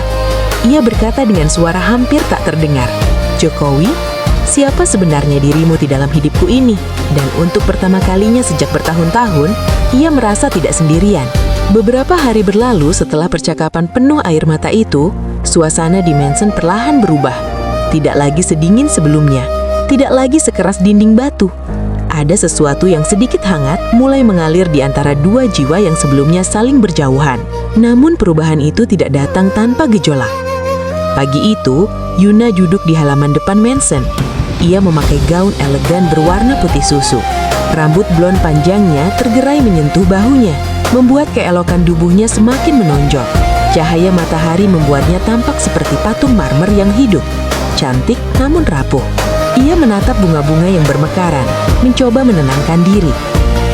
Ia berkata dengan suara hampir tak terdengar, "Jokowi, siapa sebenarnya dirimu di dalam hidupku ini?" Dan untuk pertama kalinya sejak bertahun-tahun, ia merasa tidak sendirian. Beberapa hari berlalu setelah percakapan penuh air mata itu, suasana di Mansion perlahan berubah. Tidak lagi sedingin sebelumnya, tidak lagi sekeras dinding batu. Ada sesuatu yang sedikit hangat mulai mengalir di antara dua jiwa yang sebelumnya saling berjauhan. Namun perubahan itu tidak datang tanpa gejolak. Pagi itu, Yuna duduk di halaman depan Mansion. Ia memakai gaun elegan berwarna putih susu. Rambut blond panjangnya tergerai menyentuh bahunya, membuat keelokan tubuhnya semakin menonjol. Cahaya matahari membuatnya tampak seperti patung marmer yang hidup, cantik namun rapuh. Ia menatap bunga-bunga yang bermekaran, mencoba menenangkan diri.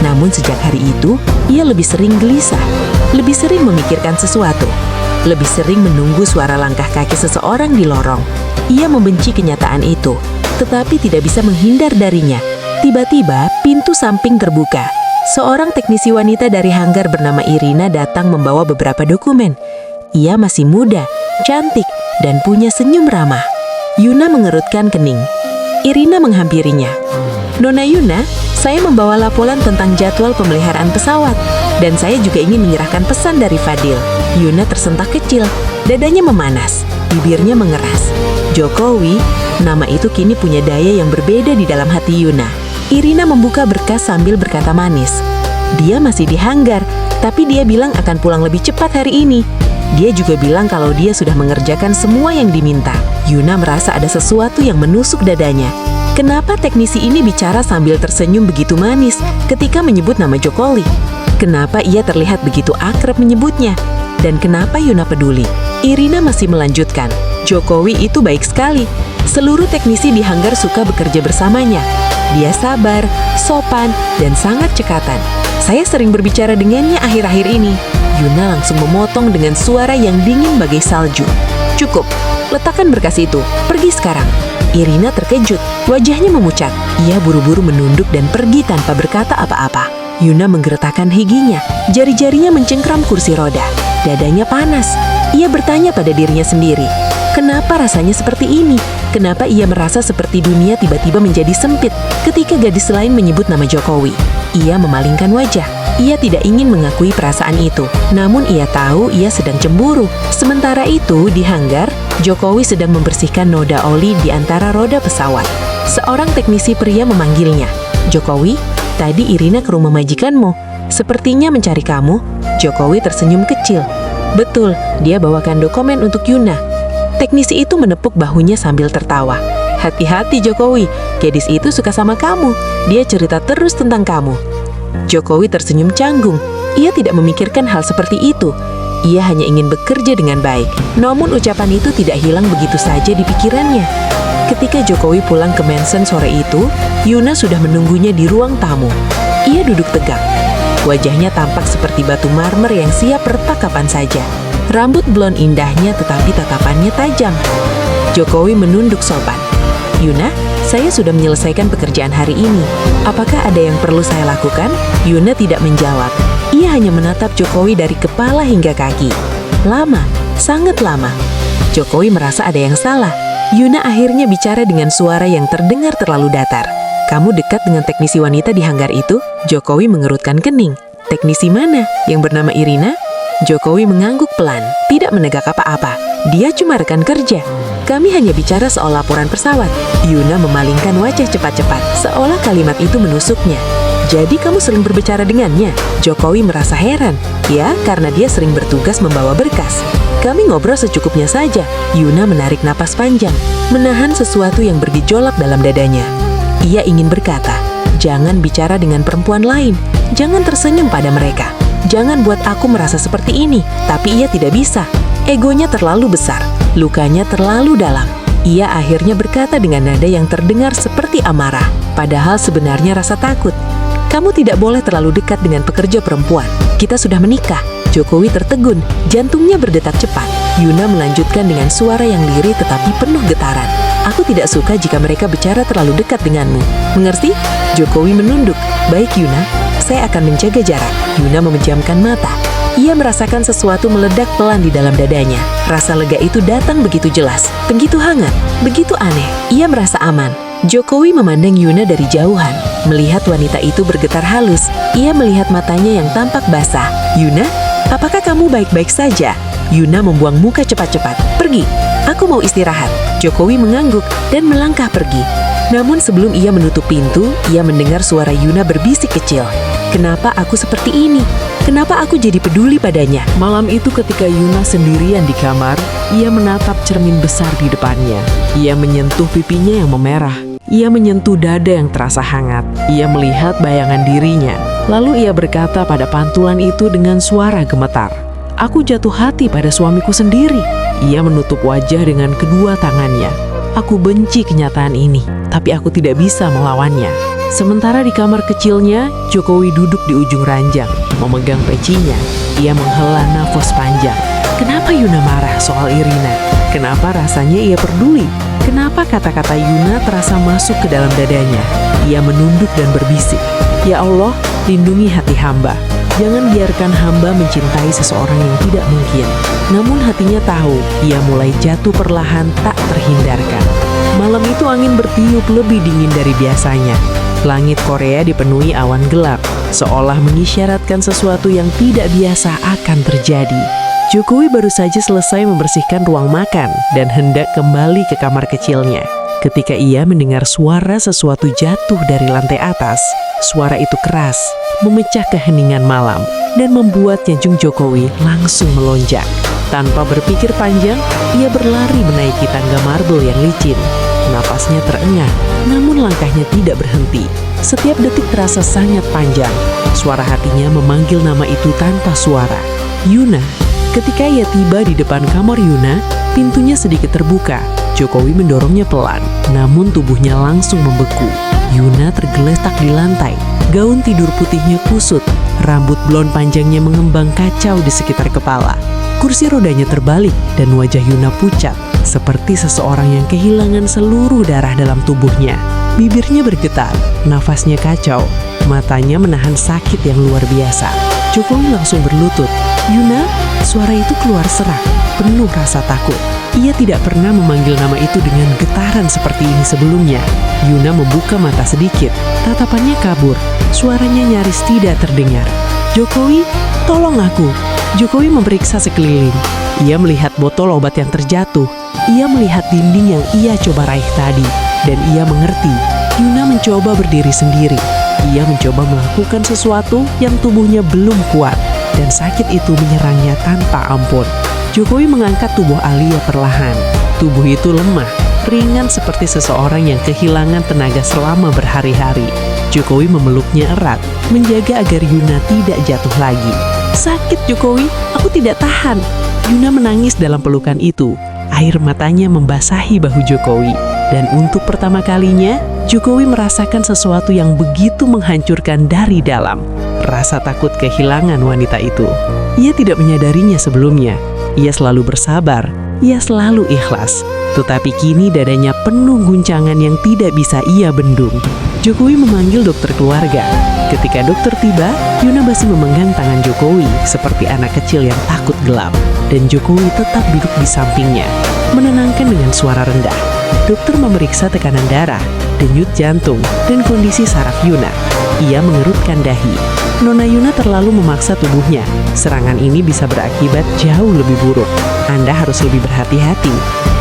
Namun sejak hari itu, ia lebih sering gelisah, lebih sering memikirkan sesuatu, lebih sering menunggu suara langkah kaki seseorang di lorong. Ia membenci kenyataan itu, tetapi tidak bisa menghindar darinya. Tiba-tiba, pintu samping terbuka. Seorang teknisi wanita dari hanggar bernama Irina datang membawa beberapa dokumen. Ia masih muda, cantik, dan punya senyum ramah. Yuna mengerutkan kening. Irina menghampirinya. "Nona Yuna, saya membawa laporan tentang jadwal pemeliharaan pesawat, dan saya juga ingin menyerahkan pesan dari Fadil." Yuna tersentak kecil, dadanya memanas, bibirnya mengeras. Jokowi, nama itu kini punya daya yang berbeda di dalam hati Yuna. Irina membuka berkas sambil berkata manis. Dia masih di hanggar, tapi dia bilang akan pulang lebih cepat hari ini. Dia juga bilang kalau dia sudah mengerjakan semua yang diminta. Yuna merasa ada sesuatu yang menusuk dadanya. Kenapa teknisi ini bicara sambil tersenyum begitu manis ketika menyebut nama Jokowi? Kenapa ia terlihat begitu akrab menyebutnya? Dan kenapa Yuna peduli? Irina masih melanjutkan. Jokowi itu baik sekali. Seluruh teknisi di hanggar suka bekerja bersamanya. Dia sabar, sopan, dan sangat cekatan. Saya sering berbicara dengannya akhir-akhir ini. Yuna langsung memotong dengan suara yang dingin bagai salju. "Cukup, letakkan berkas itu. Pergi sekarang." Irina terkejut, wajahnya memucat. Ia buru-buru menunduk dan pergi tanpa berkata apa-apa. Yuna menggeretakkan giginya, jari-jarinya mencengkram kursi roda. Dadanya panas. Ia bertanya pada dirinya sendiri, Kenapa rasanya seperti ini? Kenapa ia merasa seperti dunia tiba-tiba menjadi sempit ketika gadis lain menyebut nama Jokowi? Ia memalingkan wajah. Ia tidak ingin mengakui perasaan itu. Namun ia tahu ia sedang cemburu. Sementara itu, di hanggar, Jokowi sedang membersihkan noda oli di antara roda pesawat. Seorang teknisi pria memanggilnya. "Jokowi, tadi Irina ke rumah majikanmu. Sepertinya mencari kamu." Jokowi tersenyum kecil. "Betul, dia bawakan dokumen untuk Yuna." Teknisi itu menepuk bahunya sambil tertawa. "Hati-hati Jokowi, gadis itu suka sama kamu. Dia cerita terus tentang kamu." Jokowi tersenyum canggung. Ia tidak memikirkan hal seperti itu. Ia hanya ingin bekerja dengan baik. Namun ucapan itu tidak hilang begitu saja di pikirannya. Ketika Jokowi pulang ke mansion sore itu, Yuna sudah menunggunya di ruang tamu. Ia duduk tegak. Wajahnya tampak seperti batu marmer yang siap retak kapan saja. Rambut blond indahnya tetapi tatapannya tajam. Jokowi menunduk sopan. "Yuna, saya sudah menyelesaikan pekerjaan hari ini. Apakah ada yang perlu saya lakukan?" Yuna tidak menjawab. Ia hanya menatap Jokowi dari kepala hingga kaki. Lama, sangat lama. Jokowi merasa ada yang salah. Yuna akhirnya bicara dengan suara yang terdengar terlalu datar. "Kamu dekat dengan teknisi wanita di hanggar itu?" Jokowi mengerutkan kening. "Teknisi mana? Yang bernama Irina?" Jokowi mengangguk pelan, tidak menegak apa-apa. Dia cuma rekan kerja. "Kami hanya bicara soal laporan pesawat." Yuna memalingkan wajah cepat-cepat, seolah kalimat itu menusuknya. "Jadi kamu sering berbicara dengannya?" Jokowi merasa heran. Ya, karena dia sering bertugas membawa berkas. "Kami ngobrol secukupnya saja." Yuna menarik napas panjang, menahan sesuatu yang bergejolak dalam dadanya. Ia ingin berkata, "Jangan bicara dengan perempuan lain. Jangan tersenyum pada mereka. Jangan buat aku merasa seperti ini." Tapi ia tidak bisa. Egonya terlalu besar. Lukanya terlalu dalam. Ia akhirnya berkata dengan nada yang terdengar seperti amarah, padahal sebenarnya rasa takut. "Kamu tidak boleh terlalu dekat dengan pekerja perempuan. Kita sudah menikah." Jokowi tertegun, jantungnya berdetak cepat. Yuna melanjutkan dengan suara yang lirih tetapi penuh getaran. "Aku tidak suka jika mereka bicara terlalu dekat denganmu. Mengerti?" Jokowi menunduk. "Baik Yuna, saya akan menjaga jarak." Yuna memejamkan mata. Ia merasakan sesuatu meledak pelan di dalam dadanya. Rasa lega itu datang begitu jelas, begitu hangat, begitu aneh. Ia merasa aman. Jokowi memandang Yuna dari jauhan. Melihat wanita itu bergetar halus, ia melihat matanya yang tampak basah. "Yuna, apakah kamu baik-baik saja?" Yuna membuang muka cepat-cepat. "Pergi, aku mau istirahat." Jokowi mengangguk dan melangkah pergi. Namun sebelum ia menutup pintu, ia mendengar suara Yuna berbisik kecil. "Kenapa aku seperti ini? Kenapa aku jadi peduli padanya?" Malam itu ketika Yuna sendirian di kamar, ia menatap cermin besar di depannya. Ia menyentuh pipinya yang memerah. Ia menyentuh dada yang terasa hangat. Ia melihat bayangan dirinya. Lalu ia berkata pada pantulan itu dengan suara gemetar, "Aku jatuh hati pada suamiku sendiri." Ia menutup wajah dengan kedua tangannya. "Aku benci kenyataan ini, tapi aku tidak bisa melawannya." Sementara di kamar kecilnya, Jokowi duduk di ujung ranjang, memegang pecinya. Ia menghela nafas panjang. Kenapa Yuna marah soal Irina? Kenapa rasanya ia peduli? Kenapa kata-kata Yuna terasa masuk ke dalam dadanya? Ia menunduk dan berbisik, "Ya Allah, lindungi hati hamba. Jangan biarkan hamba mencintai seseorang yang tidak mungkin." Namun hatinya tahu, ia mulai jatuh perlahan tak terhindarkan. Malam itu angin bertiup lebih dingin dari biasanya. Langit Korea dipenuhi awan gelap, seolah mengisyaratkan sesuatu yang tidak biasa akan terjadi. Jokowi baru saja selesai membersihkan ruang makan dan hendak kembali ke kamar kecilnya. Ketika ia mendengar suara sesuatu jatuh dari lantai atas, suara itu keras, memecah keheningan malam, dan membuat jantung Jokowi langsung melonjak. Tanpa berpikir panjang, ia berlari menaiki tangga marble yang licin. Napasnya terengah, namun langkahnya tidak berhenti. Setiap detik terasa sangat panjang. Suara hatinya memanggil nama itu tanpa suara. Yuna. Ketika ia tiba di depan kamar Yuna, pintunya sedikit terbuka. Jokowi mendorongnya pelan, namun tubuhnya langsung membeku. Yuna tergeletak di lantai. Gaun tidur putihnya kusut, rambut blond panjangnya mengembang kacau di sekitar kepala. Kursi rodanya terbalik dan wajah Yuna pucat, seperti seseorang yang kehilangan seluruh darah dalam tubuhnya. Bibirnya bergetar, nafasnya kacau, matanya menahan sakit yang luar biasa. Jokowi langsung berlutut. "Yuna, Suara itu keluar serak, penuh rasa takut. Ia tidak pernah memanggil nama itu dengan getaran seperti ini sebelumnya. Yuna membuka mata sedikit, tatapannya kabur, suaranya nyaris tidak terdengar. "Jokowi, tolong aku." Jokowi memeriksa sekeliling. Ia melihat botol obat yang terjatuh. Ia melihat dinding yang ia coba raih tadi. Dan ia mengerti, Yuna mencoba berdiri sendiri. Ia mencoba melakukan sesuatu yang tubuhnya belum kuat. Dan sakit itu menyerangnya tanpa ampun. Jokowi mengangkat tubuh Alia perlahan. Tubuh itu lemah, ringan seperti seseorang yang kehilangan tenaga selama berhari-hari. Jokowi memeluknya erat, menjaga agar Yuna tidak jatuh lagi. "Sakit, Jokowi, aku tidak tahan." Yuna menangis dalam pelukan itu. Air matanya membasahi bahu Jokowi. Dan untuk pertama kalinya, Jokowi merasakan sesuatu yang begitu menghancurkan dari dalam. Rasa takut kehilangan wanita itu. Ia tidak menyadarinya sebelumnya. Ia selalu bersabar, ia selalu ikhlas. Tetapi kini dadanya penuh guncangan yang tidak bisa ia bendung. Jokowi memanggil dokter keluarga. Ketika dokter tiba, Yuna masih memegang tangan Jokowi seperti anak kecil yang takut gelap. Dan Jokowi tetap duduk di sampingnya, menenangkan dengan suara rendah. Dokter memeriksa tekanan darah, denyut jantung, dan kondisi saraf Yuna. Ia mengerutkan dahi. Nona Yuna terlalu memaksa tubuhnya. Serangan ini bisa berakibat jauh lebih buruk. Anda harus lebih berhati-hati.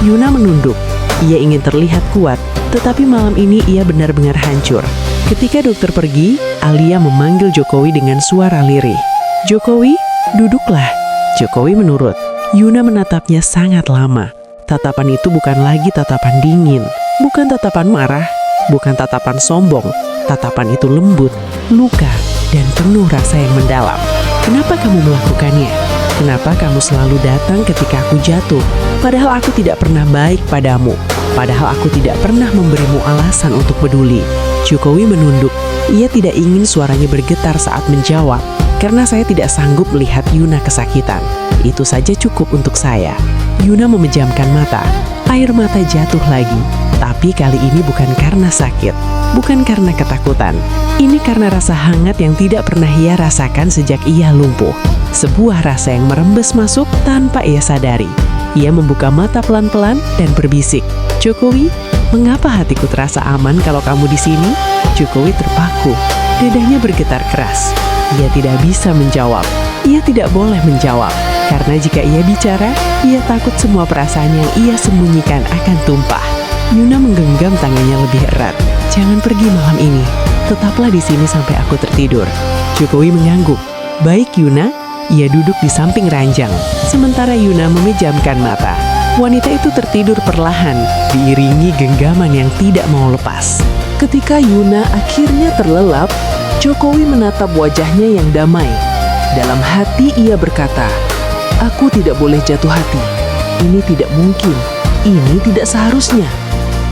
Yuna menunduk. Ia ingin terlihat kuat, tetapi malam ini ia benar-benar hancur. Ketika dokter pergi, Alia memanggil Jokowi dengan suara lirih. "Jokowi, duduklah." Jokowi menurut. Yuna menatapnya sangat lama. Tatapan itu bukan lagi tatapan dingin, bukan tatapan marah, bukan tatapan sombong. Tatapan itu lembut, luka, dan penuh rasa yang mendalam. "Kenapa kamu melakukannya? Kenapa kamu selalu datang ketika aku jatuh? Padahal aku tidak pernah baik padamu. Padahal aku tidak pernah memberimu alasan untuk peduli." Jokowi menunduk. Ia tidak ingin suaranya bergetar saat menjawab. "Karena saya tidak sanggup melihat Yuna kesakitan. Itu saja cukup untuk saya." Yuna memejamkan mata. Air mata jatuh lagi. Tapi kali ini bukan karena sakit, bukan karena ketakutan. Ini karena rasa hangat yang tidak pernah ia rasakan sejak ia lumpuh. Sebuah rasa yang merembes masuk tanpa ia sadari. Ia membuka mata pelan-pelan dan berbisik, "Jokowi, mengapa hatiku terasa aman kalau kamu di sini?" Jokowi terpaku. Dadanya bergetar keras. Ia tidak bisa menjawab. Ia tidak boleh menjawab. Karena jika ia bicara, ia takut semua perasaan yang ia sembunyikan akan tumpah. Yuna menggenggam tangannya lebih erat. "Jangan pergi malam ini. Tetaplah di sini sampai aku tertidur." Jokowi mengangguk. "Baik, Yuna." Ia duduk di samping ranjang, sementara Yuna memejamkan mata. Wanita itu tertidur perlahan, diiringi genggaman yang tidak mau lepas. Ketika Yuna akhirnya terlelap, Jokowi menatap wajahnya yang damai. Dalam hati ia berkata, "Aku tidak boleh jatuh hati. Ini tidak mungkin. Ini tidak seharusnya."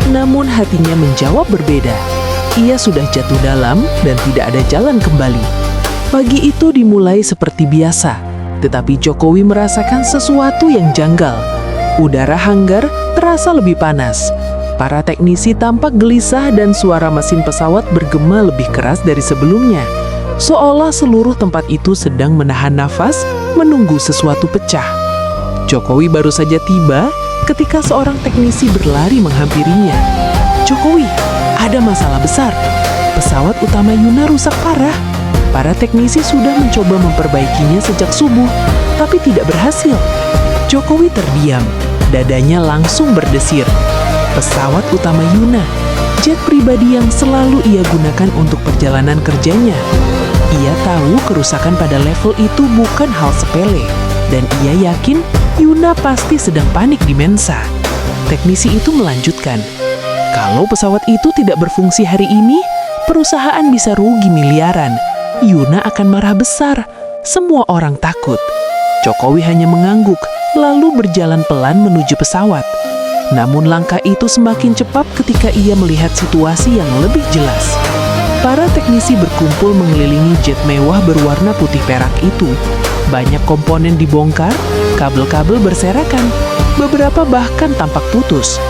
Namun hatinya menjawab berbeda. Ia sudah jatuh dalam dan tidak ada jalan kembali. Pagi itu dimulai seperti biasa, tetapi Jokowi merasakan sesuatu yang janggal. Udara hanggar terasa lebih panas. Para teknisi tampak gelisah dan suara mesin pesawat bergema lebih keras dari sebelumnya. Seolah seluruh tempat itu sedang menahan nafas, menunggu sesuatu pecah. Jokowi baru saja tiba ketika seorang teknisi berlari menghampirinya. "Jokowi, ada masalah besar. Pesawat utama Yuna rusak parah. Para teknisi sudah mencoba memperbaikinya sejak subuh, tapi tidak berhasil." Jokowi terdiam, dadanya langsung berdesir. Pesawat utama Yuna, jet pribadi yang selalu ia gunakan untuk perjalanan kerjanya. Ia tahu kerusakan pada level itu bukan hal sepele, dan ia yakin Yuna pasti sedang panik di Mensa. Teknisi itu melanjutkan, "Kalau pesawat itu tidak berfungsi hari ini, perusahaan bisa rugi miliaran. Yuna akan marah besar. Semua orang takut." Jokowi hanya mengangguk, lalu berjalan pelan menuju pesawat. Namun langkah itu semakin cepat ketika ia melihat situasi yang lebih jelas. Para teknisi berkumpul mengelilingi jet mewah berwarna putih perak itu. Banyak komponen dibongkar, kabel-kabel berserakan, beberapa bahkan tampak putus.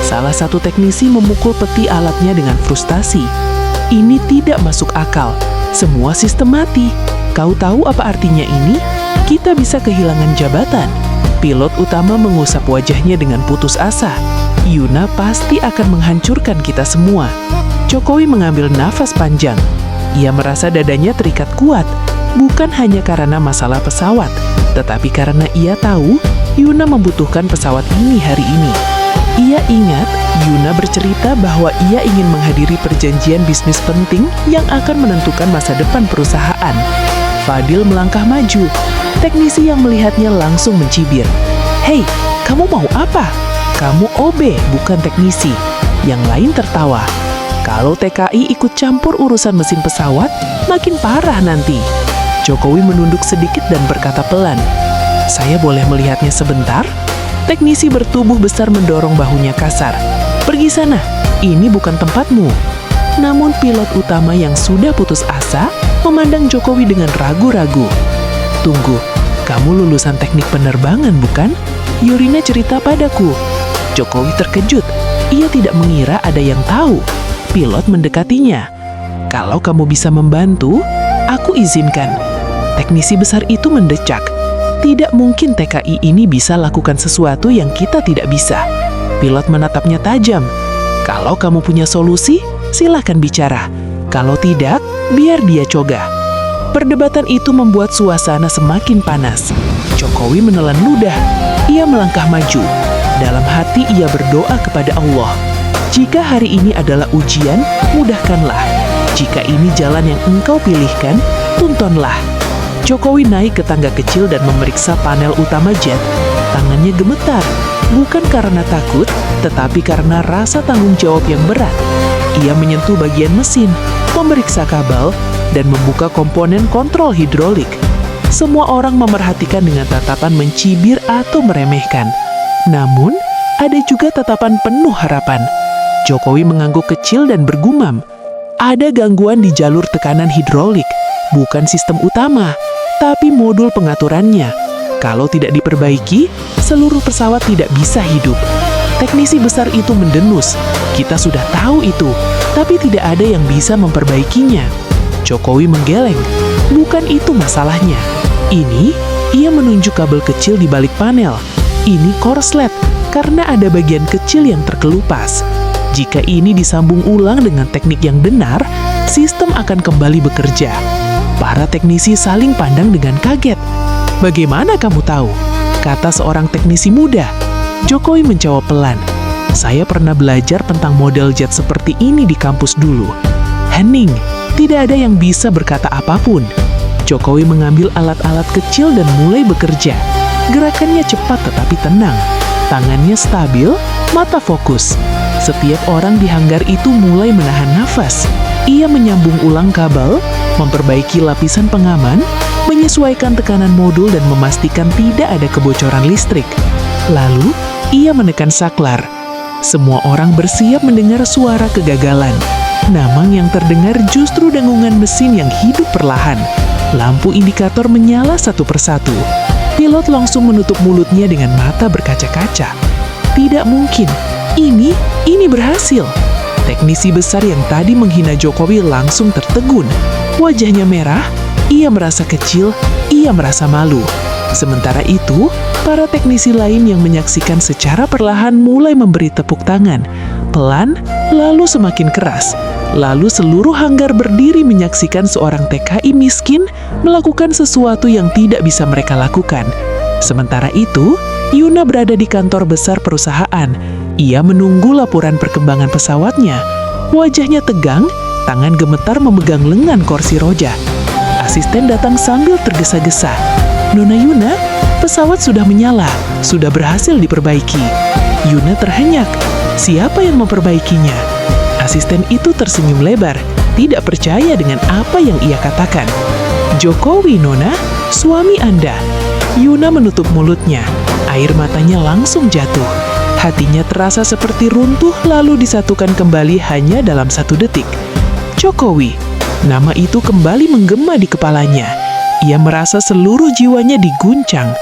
Salah satu teknisi memukul peti alatnya dengan frustasi. "Ini tidak masuk akal. Semua sistem mati. Kau tahu apa artinya ini? kita bisa kehilangan jabatan. Pilot utama mengusap wajahnya dengan putus asa. Yuna pasti akan menghancurkan kita semua. Jokowi mengambil nafas panjang. Ia merasa dadanya terikat kuat, bukan hanya karena masalah pesawat, tetapi karena ia tahu Yuna membutuhkan pesawat ini hari ini. Ia ingat Yuna bercerita bahwa ia ingin menghadiri perjanjian bisnis penting yang akan menentukan masa depan perusahaan. Fadil melangkah maju. Teknisi yang melihatnya langsung mencibir. "Hei, kamu mau apa? Kamu OB, bukan teknisi." Yang lain tertawa. Kalau TKI ikut campur urusan mesin pesawat, makin parah nanti. Jokowi menunduk sedikit dan berkata pelan, "Saya boleh melihatnya sebentar?" Teknisi bertubuh besar mendorong bahunya kasar. "Pergi sana, ini bukan tempatmu." Namun pilot utama yang sudah putus asa memandang Jokowi dengan ragu-ragu. "Tunggu, kamu lulusan teknik penerbangan bukan? Yurina cerita padaku." Jokowi terkejut. Ia tidak mengira ada yang tahu. Pilot mendekatinya. "Kalau kamu bisa membantu, aku izinkan." Teknisi besar itu mendecak. "Tidak mungkin TKI ini bisa lakukan sesuatu yang kita tidak bisa." Pilot menatapnya tajam. "Kalau kamu punya solusi, silahkan bicara. Kalau tidak, biar dia coba." Perdebatan itu membuat suasana semakin panas. Jokowi menelan ludah. Ia melangkah maju. Dalam hati ia berdoa kepada Allah. "Jika hari ini adalah ujian, mudahkanlah. Jika ini jalan yang engkau pilihkan, tuntunlah." Jokowi naik ke tangga kecil dan memeriksa panel utama jet. Tangannya gemetar, bukan karena takut, tetapi karena rasa tanggung jawab yang berat. Ia menyentuh bagian mesin, memeriksa kabel, dan membuka komponen kontrol hidrolik. Semua orang memerhatikan dengan tatapan mencibir atau meremehkan. Namun, ada juga tatapan penuh harapan. Jokowi mengangguk kecil dan bergumam. Ada gangguan di jalur tekanan hidrolik, bukan sistem utama, tapi modul pengaturannya. Kalau tidak diperbaiki, seluruh pesawat tidak bisa hidup. Teknisi besar itu mendenus. "Kita sudah tahu itu, tapi tidak ada yang bisa memperbaikinya." Jokowi menggeleng. "Bukan itu masalahnya. Ini," ia menunjuk kabel kecil di balik panel. "Ini korslet, karena ada bagian kecil yang terkelupas. Jika ini disambung ulang dengan teknik yang benar, sistem akan kembali bekerja." Para teknisi saling pandang dengan kaget. "Bagaimana kamu tahu?" kata seorang teknisi muda. Jokowi menjawab pelan, "Saya pernah belajar tentang model jet seperti ini di kampus dulu." Hening, tidak ada yang bisa berkata apapun. Jokowi mengambil alat-alat kecil dan mulai bekerja. Gerakannya cepat tetapi tenang. Tangannya stabil, mata fokus. Setiap orang di hanggar itu mulai menahan nafas. Ia menyambung ulang kabel, memperbaiki lapisan pengaman, menyesuaikan tekanan modul dan memastikan tidak ada kebocoran listrik. Lalu, ia menekan saklar. Semua orang bersiap mendengar suara kegagalan. Namun yang terdengar justru dengungan mesin yang hidup perlahan. Lampu indikator menyala satu persatu. Pilot langsung menutup mulutnya dengan mata berkaca-kaca. Tidak mungkin, ini berhasil. Teknisi besar yang tadi menghina Jokowi langsung tertegun. Wajahnya merah, ia merasa kecil, ia merasa malu. Sementara itu, para teknisi lain yang menyaksikan secara perlahan mulai memberi tepuk tangan. Pelan, lalu semakin keras. Lalu seluruh hanggar berdiri menyaksikan seorang TKI miskin melakukan sesuatu yang tidak bisa mereka lakukan. Sementara itu, Yuna berada di kantor besar perusahaan. Ia menunggu laporan perkembangan pesawatnya. Wajahnya tegang, tangan gemetar memegang lengan kursi roda. Asisten datang sambil tergesa-gesa. "Nona Yuna, pesawat sudah menyala, sudah berhasil diperbaiki." Yuna terhenyak. "Siapa yang memperbaikinya?" Asisten itu tersenyum lebar, tidak percaya dengan apa yang ia katakan. "Jokowi, Nona, suami Anda." Yuna menutup mulutnya. Air matanya langsung jatuh. Hatinya terasa seperti runtuh lalu disatukan kembali hanya dalam 1 detik. Jokowi. Nama itu kembali menggema di kepalanya. Ia merasa seluruh jiwanya diguncang.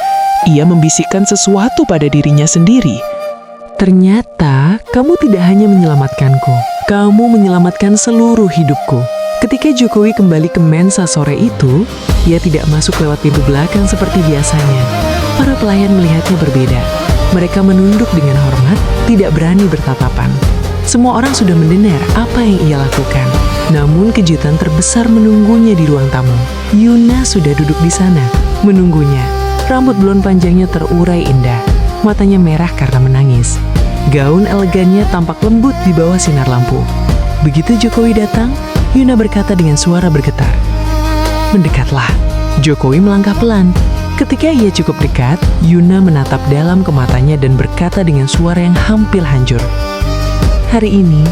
Ia membisikkan sesuatu pada dirinya sendiri. Ternyata kamu tidak hanya menyelamatkanku, kamu menyelamatkan seluruh hidupku. Ketika Jokowi kembali ke Mensa sore itu, ia tidak masuk lewat pintu belakang seperti biasanya. Para pelayan melihatnya berbeda. Mereka menunduk dengan hormat, tidak berani bertatapan. Semua orang sudah mendengar apa yang ia lakukan. Namun kejutan terbesar menunggunya di ruang tamu. Yuna sudah duduk di sana, menunggunya. Rambut blond panjangnya terurai indah. Matanya merah karena menangis. Gaun elegannya tampak lembut di bawah sinar lampu. Begitu Jokowi datang, Yuna berkata dengan suara bergetar, "Mendekatlah." Jokowi melangkah pelan. Ketika ia cukup dekat, Yuna menatap dalam ke matanya dan berkata dengan suara yang hampir hancur, "Hari ini,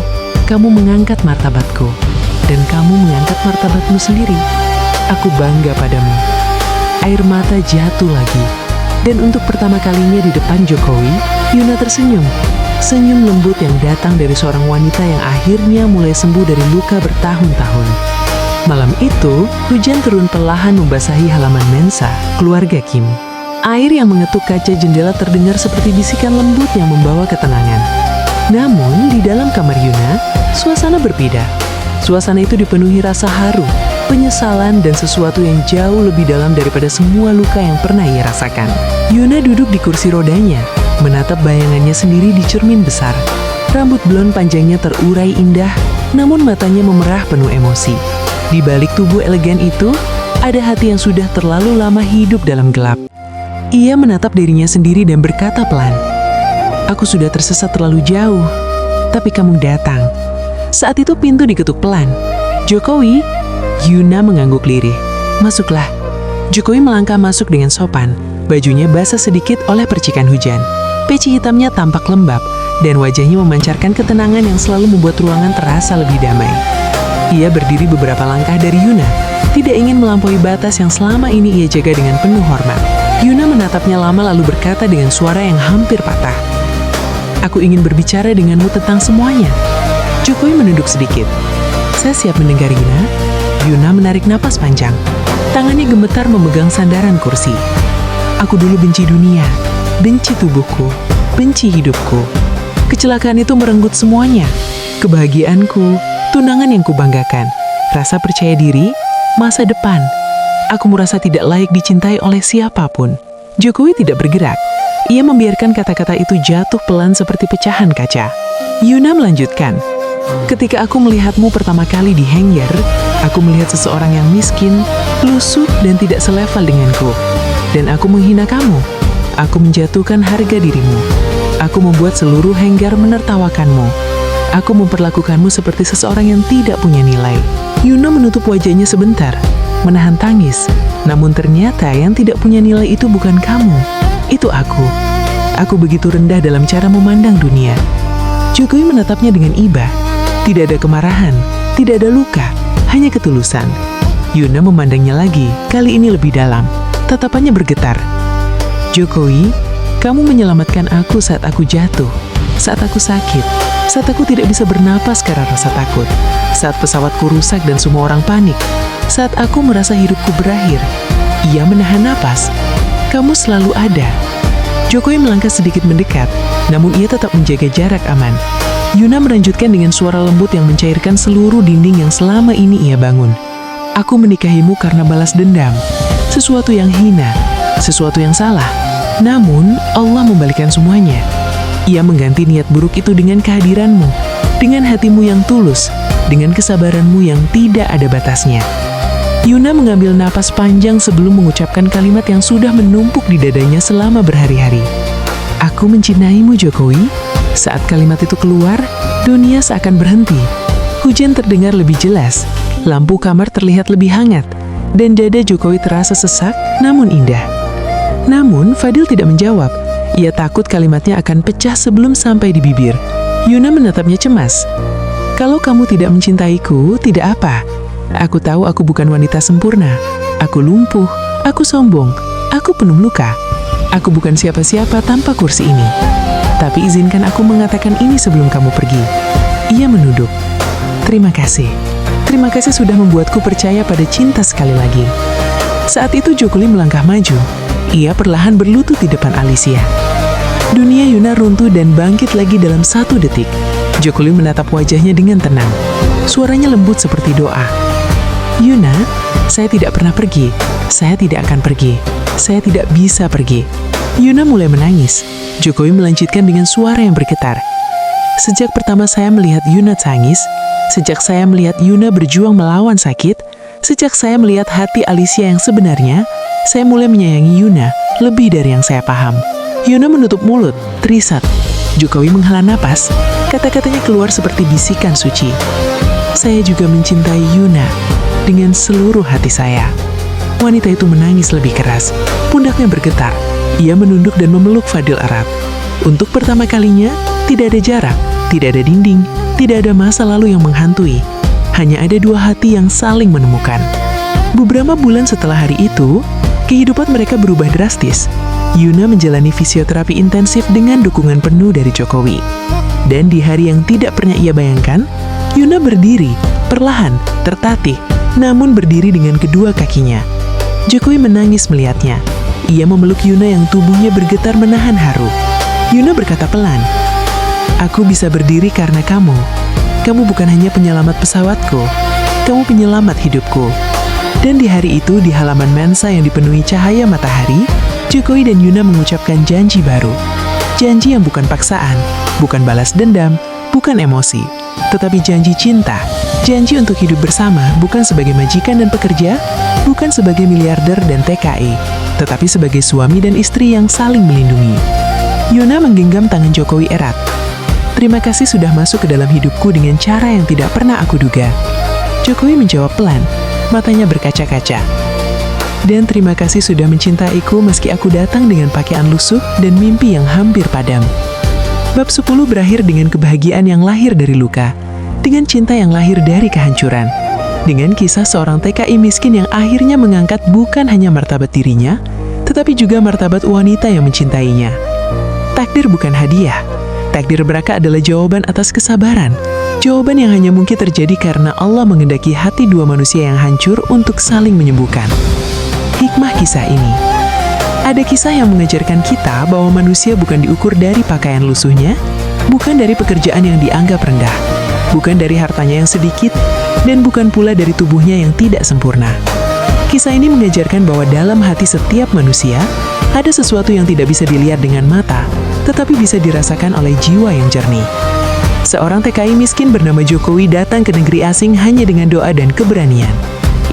kamu mengangkat martabatku, dan kamu mengangkat martabatmu sendiri. Aku bangga padamu." Air mata jatuh lagi. Dan untuk pertama kalinya di depan Jokowi, Yuna tersenyum. Senyum lembut yang datang dari seorang wanita yang akhirnya mulai sembuh dari luka bertahun-tahun. Malam itu, hujan turun perlahan membasahi halaman Mensa, keluarga Kim. Air yang mengetuk kaca jendela terdengar seperti bisikan lembut yang membawa ketenangan. Namun, di dalam kamar Yuna, suasana berbeda. Suasana itu dipenuhi rasa haru, penyesalan, dan sesuatu yang jauh lebih dalam daripada semua luka yang pernah ia rasakan. Yuna duduk di kursi rodanya, menatap bayangannya sendiri di cermin besar. Rambut blond panjangnya terurai indah, namun matanya memerah penuh emosi. Di balik tubuh elegan itu, ada hati yang sudah terlalu lama hidup dalam gelap. Ia menatap dirinya sendiri dan berkata pelan, "Aku sudah tersesat terlalu jauh, tapi kamu datang." Saat itu pintu diketuk pelan. "Jokowi?" Yuna mengangguk lirih. "Masuklah." Jokowi melangkah masuk dengan sopan. Bajunya basah sedikit oleh percikan hujan. Peci hitamnya tampak lembab, dan wajahnya memancarkan ketenangan yang selalu membuat ruangan terasa lebih damai. Ia berdiri beberapa langkah dari Yuna, tidak ingin melampaui batas yang selama ini ia jaga dengan penuh hormat. Yuna menatapnya lama lalu berkata dengan suara yang hampir patah, "Aku ingin berbicara denganmu tentang semuanya." Jokowi menunduk sedikit. "Saya siap mendengar, Yuna." Yuna menarik napas panjang. Tangannya gemetar memegang sandaran kursi. "Aku dulu benci dunia, benci tubuhku, benci hidupku. Kecelakaan itu merenggut semuanya. Kebahagiaanku, tunangan yang kubanggakan, rasa percaya diri, masa depan. Aku merasa tidak layak dicintai oleh siapapun." Jokowi tidak bergerak. Ia membiarkan kata-kata itu jatuh pelan seperti pecahan kaca. Yuna melanjutkan, "Ketika aku melihatmu pertama kali di Hengyer, aku melihat seseorang yang miskin, lusuh, dan tidak selevel denganku. Dan aku menghina kamu. Aku menjatuhkan harga dirimu. Aku membuat seluruh Henggar menertawakanmu. Aku memperlakukanmu seperti seseorang yang tidak punya nilai." Yuna menutup wajahnya sebentar, menahan tangis. Namun ternyata yang tidak punya nilai itu bukan kamu. Itu aku. Aku begitu rendah dalam cara memandang dunia. Jokowi menatapnya dengan iba. Tidak ada kemarahan, tidak ada luka, hanya ketulusan. Yuna memandangnya lagi, kali ini lebih dalam. Tatapannya bergetar. "Jokowi, kamu menyelamatkan aku saat aku jatuh, saat aku sakit, saat aku tidak bisa bernapas karena rasa takut, saat pesawatku rusak dan semua orang panik, saat aku merasa hidupku berakhir." Ia menahan napas. "Kamu selalu ada." Jokowi melangkah sedikit mendekat, namun ia tetap menjaga jarak aman. Yuna melanjutkan dengan suara lembut yang mencairkan seluruh dinding yang selama ini ia bangun. "Aku menikahimu karena balas dendam. Sesuatu yang hina, sesuatu yang salah. Namun, Allah membalikan semuanya. Ia mengganti niat buruk itu dengan kehadiranmu, dengan hatimu yang tulus, dengan kesabaranmu yang tidak ada batasnya." Yuna mengambil napas panjang sebelum mengucapkan kalimat yang sudah menumpuk di dadanya selama berhari-hari. "Aku mencintaimu, Jokowi." Saat kalimat itu keluar, dunia seakan berhenti. Hujan terdengar lebih jelas, lampu kamar terlihat lebih hangat, dan dada Jokowi terasa sesak namun indah. Namun, Fadil tidak menjawab. Ia takut kalimatnya akan pecah sebelum sampai di bibir. Yuna menatapnya cemas. "Kalau kamu tidak mencintaiku, tidak apa. Aku tahu aku bukan wanita sempurna. Aku lumpuh, aku sombong, aku penuh luka. Aku bukan siapa-siapa tanpa kursi ini. Tapi izinkan aku mengatakan ini sebelum kamu pergi." Ia menunduk. "Terima kasih. Terima kasih sudah membuatku percaya pada cinta sekali lagi." Saat itu Jokowi melangkah maju. Ia perlahan berlutut di depan Alicia. Dunia Yuna runtuh dan bangkit lagi dalam 1 detik. Jokowi menatap wajahnya dengan tenang. Suaranya lembut seperti doa. Yuna, saya tidak pernah pergi. Saya tidak akan pergi. Saya tidak bisa pergi. Yuna mulai menangis. Jokowi melanjutkan dengan suara yang bergetar. Sejak pertama saya melihat Yuna tangis, sejak saya melihat Yuna berjuang melawan sakit, sejak saya melihat hati Alicia yang sebenarnya, saya mulai menyayangi Yuna lebih dari yang saya paham. Yuna menutup mulut, terisat. Jokowi menghela napas, kata-katanya keluar seperti bisikan suci. Saya juga mencintai Yuna dengan seluruh hati saya. Wanita itu menangis lebih keras, pundaknya bergetar. Ia menunduk dan memeluk Fadil erat. Untuk pertama kalinya, tidak ada jarak, tidak ada dinding, tidak ada masa lalu yang menghantui. Hanya ada dua hati yang saling menemukan. Beberapa bulan setelah hari itu, kehidupan mereka berubah drastis. Yuna menjalani fisioterapi intensif dengan dukungan penuh dari Jokowi. Dan di hari yang tidak pernah ia bayangkan, Yuna berdiri, perlahan, tertatih, namun berdiri dengan kedua kakinya. Jokowi menangis melihatnya. Ia memeluk Yuna yang tubuhnya bergetar menahan haru. Yuna berkata pelan, "Aku bisa berdiri karena kamu. Kamu bukan hanya penyelamat pesawatku, kamu penyelamat hidupku." Dan di hari itu, di halaman Mensa yang dipenuhi cahaya matahari, Jokowi dan Yuna mengucapkan janji baru. Janji yang bukan paksaan, bukan balas dendam, bukan emosi, tetapi janji cinta. Janji untuk hidup bersama, bukan sebagai majikan dan pekerja, bukan sebagai miliarder dan TKI, tetapi sebagai suami dan istri yang saling melindungi. Yuna menggenggam tangan Jokowi erat. "Terima kasih sudah masuk ke dalam hidupku dengan cara yang tidak pernah aku duga." Jokowi menjawab pelan, matanya berkaca-kaca. "Dan terima kasih sudah mencintaiku meski aku datang dengan pakaian lusuh dan mimpi yang hampir padam." Bab 10 berakhir dengan kebahagiaan yang lahir dari luka, dengan cinta yang lahir dari kehancuran, dengan kisah seorang TKI miskin yang akhirnya mengangkat bukan hanya martabat dirinya, tetapi juga martabat wanita yang mencintainya. Takdir bukan hadiah. Takdir berkah adalah jawaban atas kesabaran. Jawaban yang hanya mungkin terjadi karena Allah mengendaki hati dua manusia yang hancur untuk saling menyembuhkan. Hikmah kisah ini. Ada kisah yang mengajarkan kita bahwa manusia bukan diukur dari pakaian lusuhnya, bukan dari pekerjaan yang dianggap rendah, bukan dari hartanya yang sedikit, dan bukan pula dari tubuhnya yang tidak sempurna. Kisah ini mengajarkan bahwa dalam hati setiap manusia, ada sesuatu yang tidak bisa dilihat dengan mata, tetapi bisa dirasakan oleh jiwa yang jernih. Seorang TKI miskin bernama Jokowi datang ke negeri asing hanya dengan doa dan keberanian.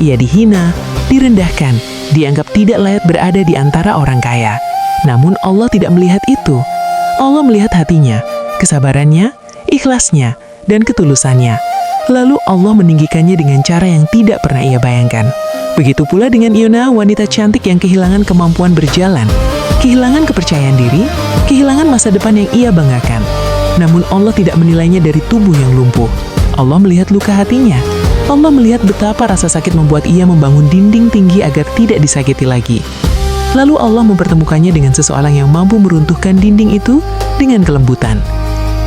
Ia dihina, direndahkan, dianggap tidak layak berada di antara orang kaya. Namun Allah tidak melihat itu. Allah melihat hatinya, kesabarannya, ikhlasnya, dan ketulusannya. Lalu Allah meninggikannya dengan cara yang tidak pernah ia bayangkan. Begitu pula dengan Yuna, wanita cantik yang kehilangan kemampuan berjalan, kehilangan kepercayaan diri, kehilangan masa depan yang ia banggakan. Namun Allah tidak menilainya dari tubuh yang lumpuh. Allah melihat luka hatinya. Allah melihat betapa rasa sakit membuat ia membangun dinding tinggi agar tidak disakiti lagi. Lalu Allah mempertemukannya dengan seseorang yang mampu meruntuhkan dinding itu dengan kelembutan.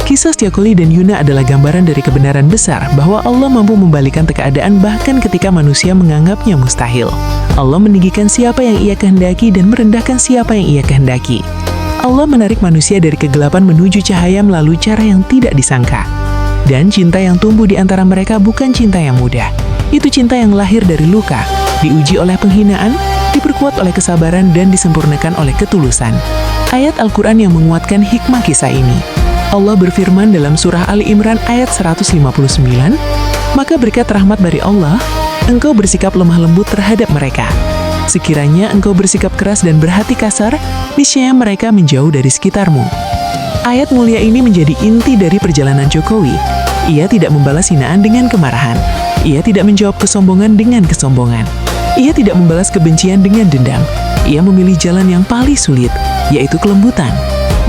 Kisah Jokowi dan Yuna adalah gambaran dari kebenaran besar bahwa Allah mampu membalikan keadaan bahkan ketika manusia menganggapnya mustahil. Allah meninggikan siapa yang ia kehendaki dan merendahkan siapa yang ia kehendaki. Allah menarik manusia dari kegelapan menuju cahaya melalui cara yang tidak disangka. Dan cinta yang tumbuh di antara mereka bukan cinta yang mudah. Itu cinta yang lahir dari luka, diuji oleh penghinaan, diperkuat oleh kesabaran, dan disempurnakan oleh ketulusan. Ayat Al-Quran yang menguatkan hikmah kisah ini. Allah berfirman dalam surah Ali Imran ayat 159, "Maka berkat rahmat dari Allah, engkau bersikap lemah lembut terhadap mereka. Sekiranya engkau bersikap keras dan berhati kasar, niscaya mereka menjauh dari sekitarmu." Ayat mulia ini menjadi inti dari perjalanan Jokowi. Ia tidak membalas hinaan dengan kemarahan. Ia tidak menjawab kesombongan dengan kesombongan. Ia tidak membalas kebencian dengan dendam. Ia memilih jalan yang paling sulit, yaitu kelembutan.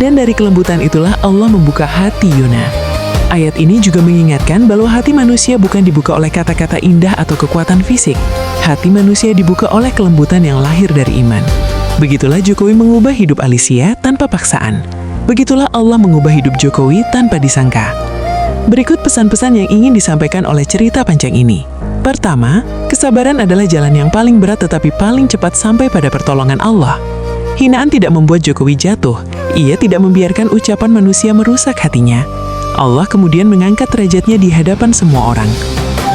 Dan dari kelembutan itulah Allah membuka hati Yuna. Ayat ini juga mengingatkan bahwa hati manusia bukan dibuka oleh kata-kata indah atau kekuatan fisik. Hati manusia dibuka oleh kelembutan yang lahir dari iman. Begitulah Jokowi mengubah hidup Alicia tanpa paksaan. Begitulah Allah mengubah hidup Jokowi tanpa disangka. Berikut pesan-pesan yang ingin disampaikan oleh cerita panjang ini. Pertama, kesabaran adalah jalan yang paling berat tetapi paling cepat sampai pada pertolongan Allah. Hinaan tidak membuat Jokowi jatuh. Ia tidak membiarkan ucapan manusia merusak hatinya. Allah kemudian mengangkat derajatnya di hadapan semua orang.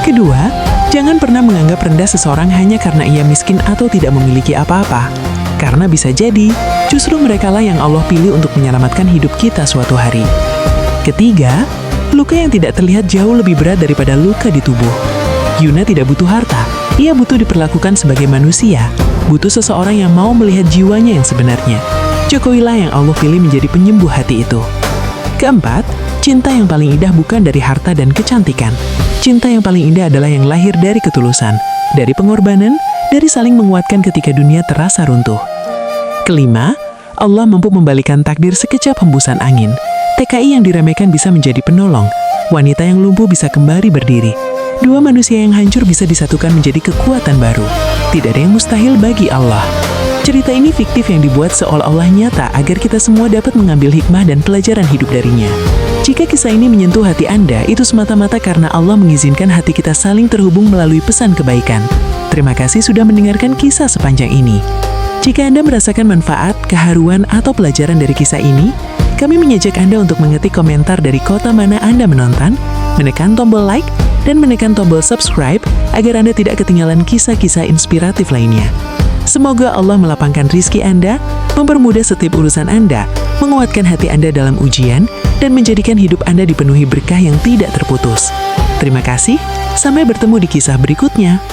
Kedua, Jangan pernah menganggap rendah seseorang hanya karena ia miskin atau tidak memiliki apa-apa. Karena bisa jadi, justru merekalah yang Allah pilih untuk menyelamatkan hidup kita suatu hari. Ketiga, luka yang tidak terlihat jauh lebih berat daripada luka di tubuh. Yuna tidak butuh harta, ia butuh diperlakukan sebagai manusia, butuh seseorang yang mau melihat jiwanya yang sebenarnya. Jokowilah yang Allah pilih menjadi penyembuh hati itu. Keempat, cinta yang paling indah bukan dari harta dan kecantikan. Cinta yang paling indah adalah yang lahir dari ketulusan, dari pengorbanan, dari saling menguatkan ketika dunia terasa runtuh. Kelima, Allah mampu membalikan takdir sekejap hembusan angin. TKI yang diremehkan bisa menjadi penolong. Wanita yang lumpuh bisa kembali berdiri. Dua manusia yang hancur bisa disatukan menjadi kekuatan baru. Tidak ada yang mustahil bagi Allah. Cerita ini fiktif yang dibuat seolah-olah nyata agar kita semua dapat mengambil hikmah dan pelajaran hidup darinya. Jika kisah ini menyentuh hati Anda, itu semata-mata karena Allah mengizinkan hati kita saling terhubung melalui pesan kebaikan. Terima kasih sudah mendengarkan kisah sepanjang ini. Jika Anda merasakan manfaat, keharuan, atau pelajaran dari kisah ini, kami mengajak Anda untuk mengetik komentar dari kota mana Anda menonton, menekan tombol like, dan menekan tombol subscribe agar Anda tidak ketinggalan kisah-kisah inspiratif lainnya. Semoga Allah melapangkan rizki Anda, mempermudah setiap urusan Anda, menguatkan hati Anda dalam ujian, dan menjadikan hidup Anda dipenuhi berkah yang tidak terputus. Terima kasih, sampai bertemu di kisah berikutnya.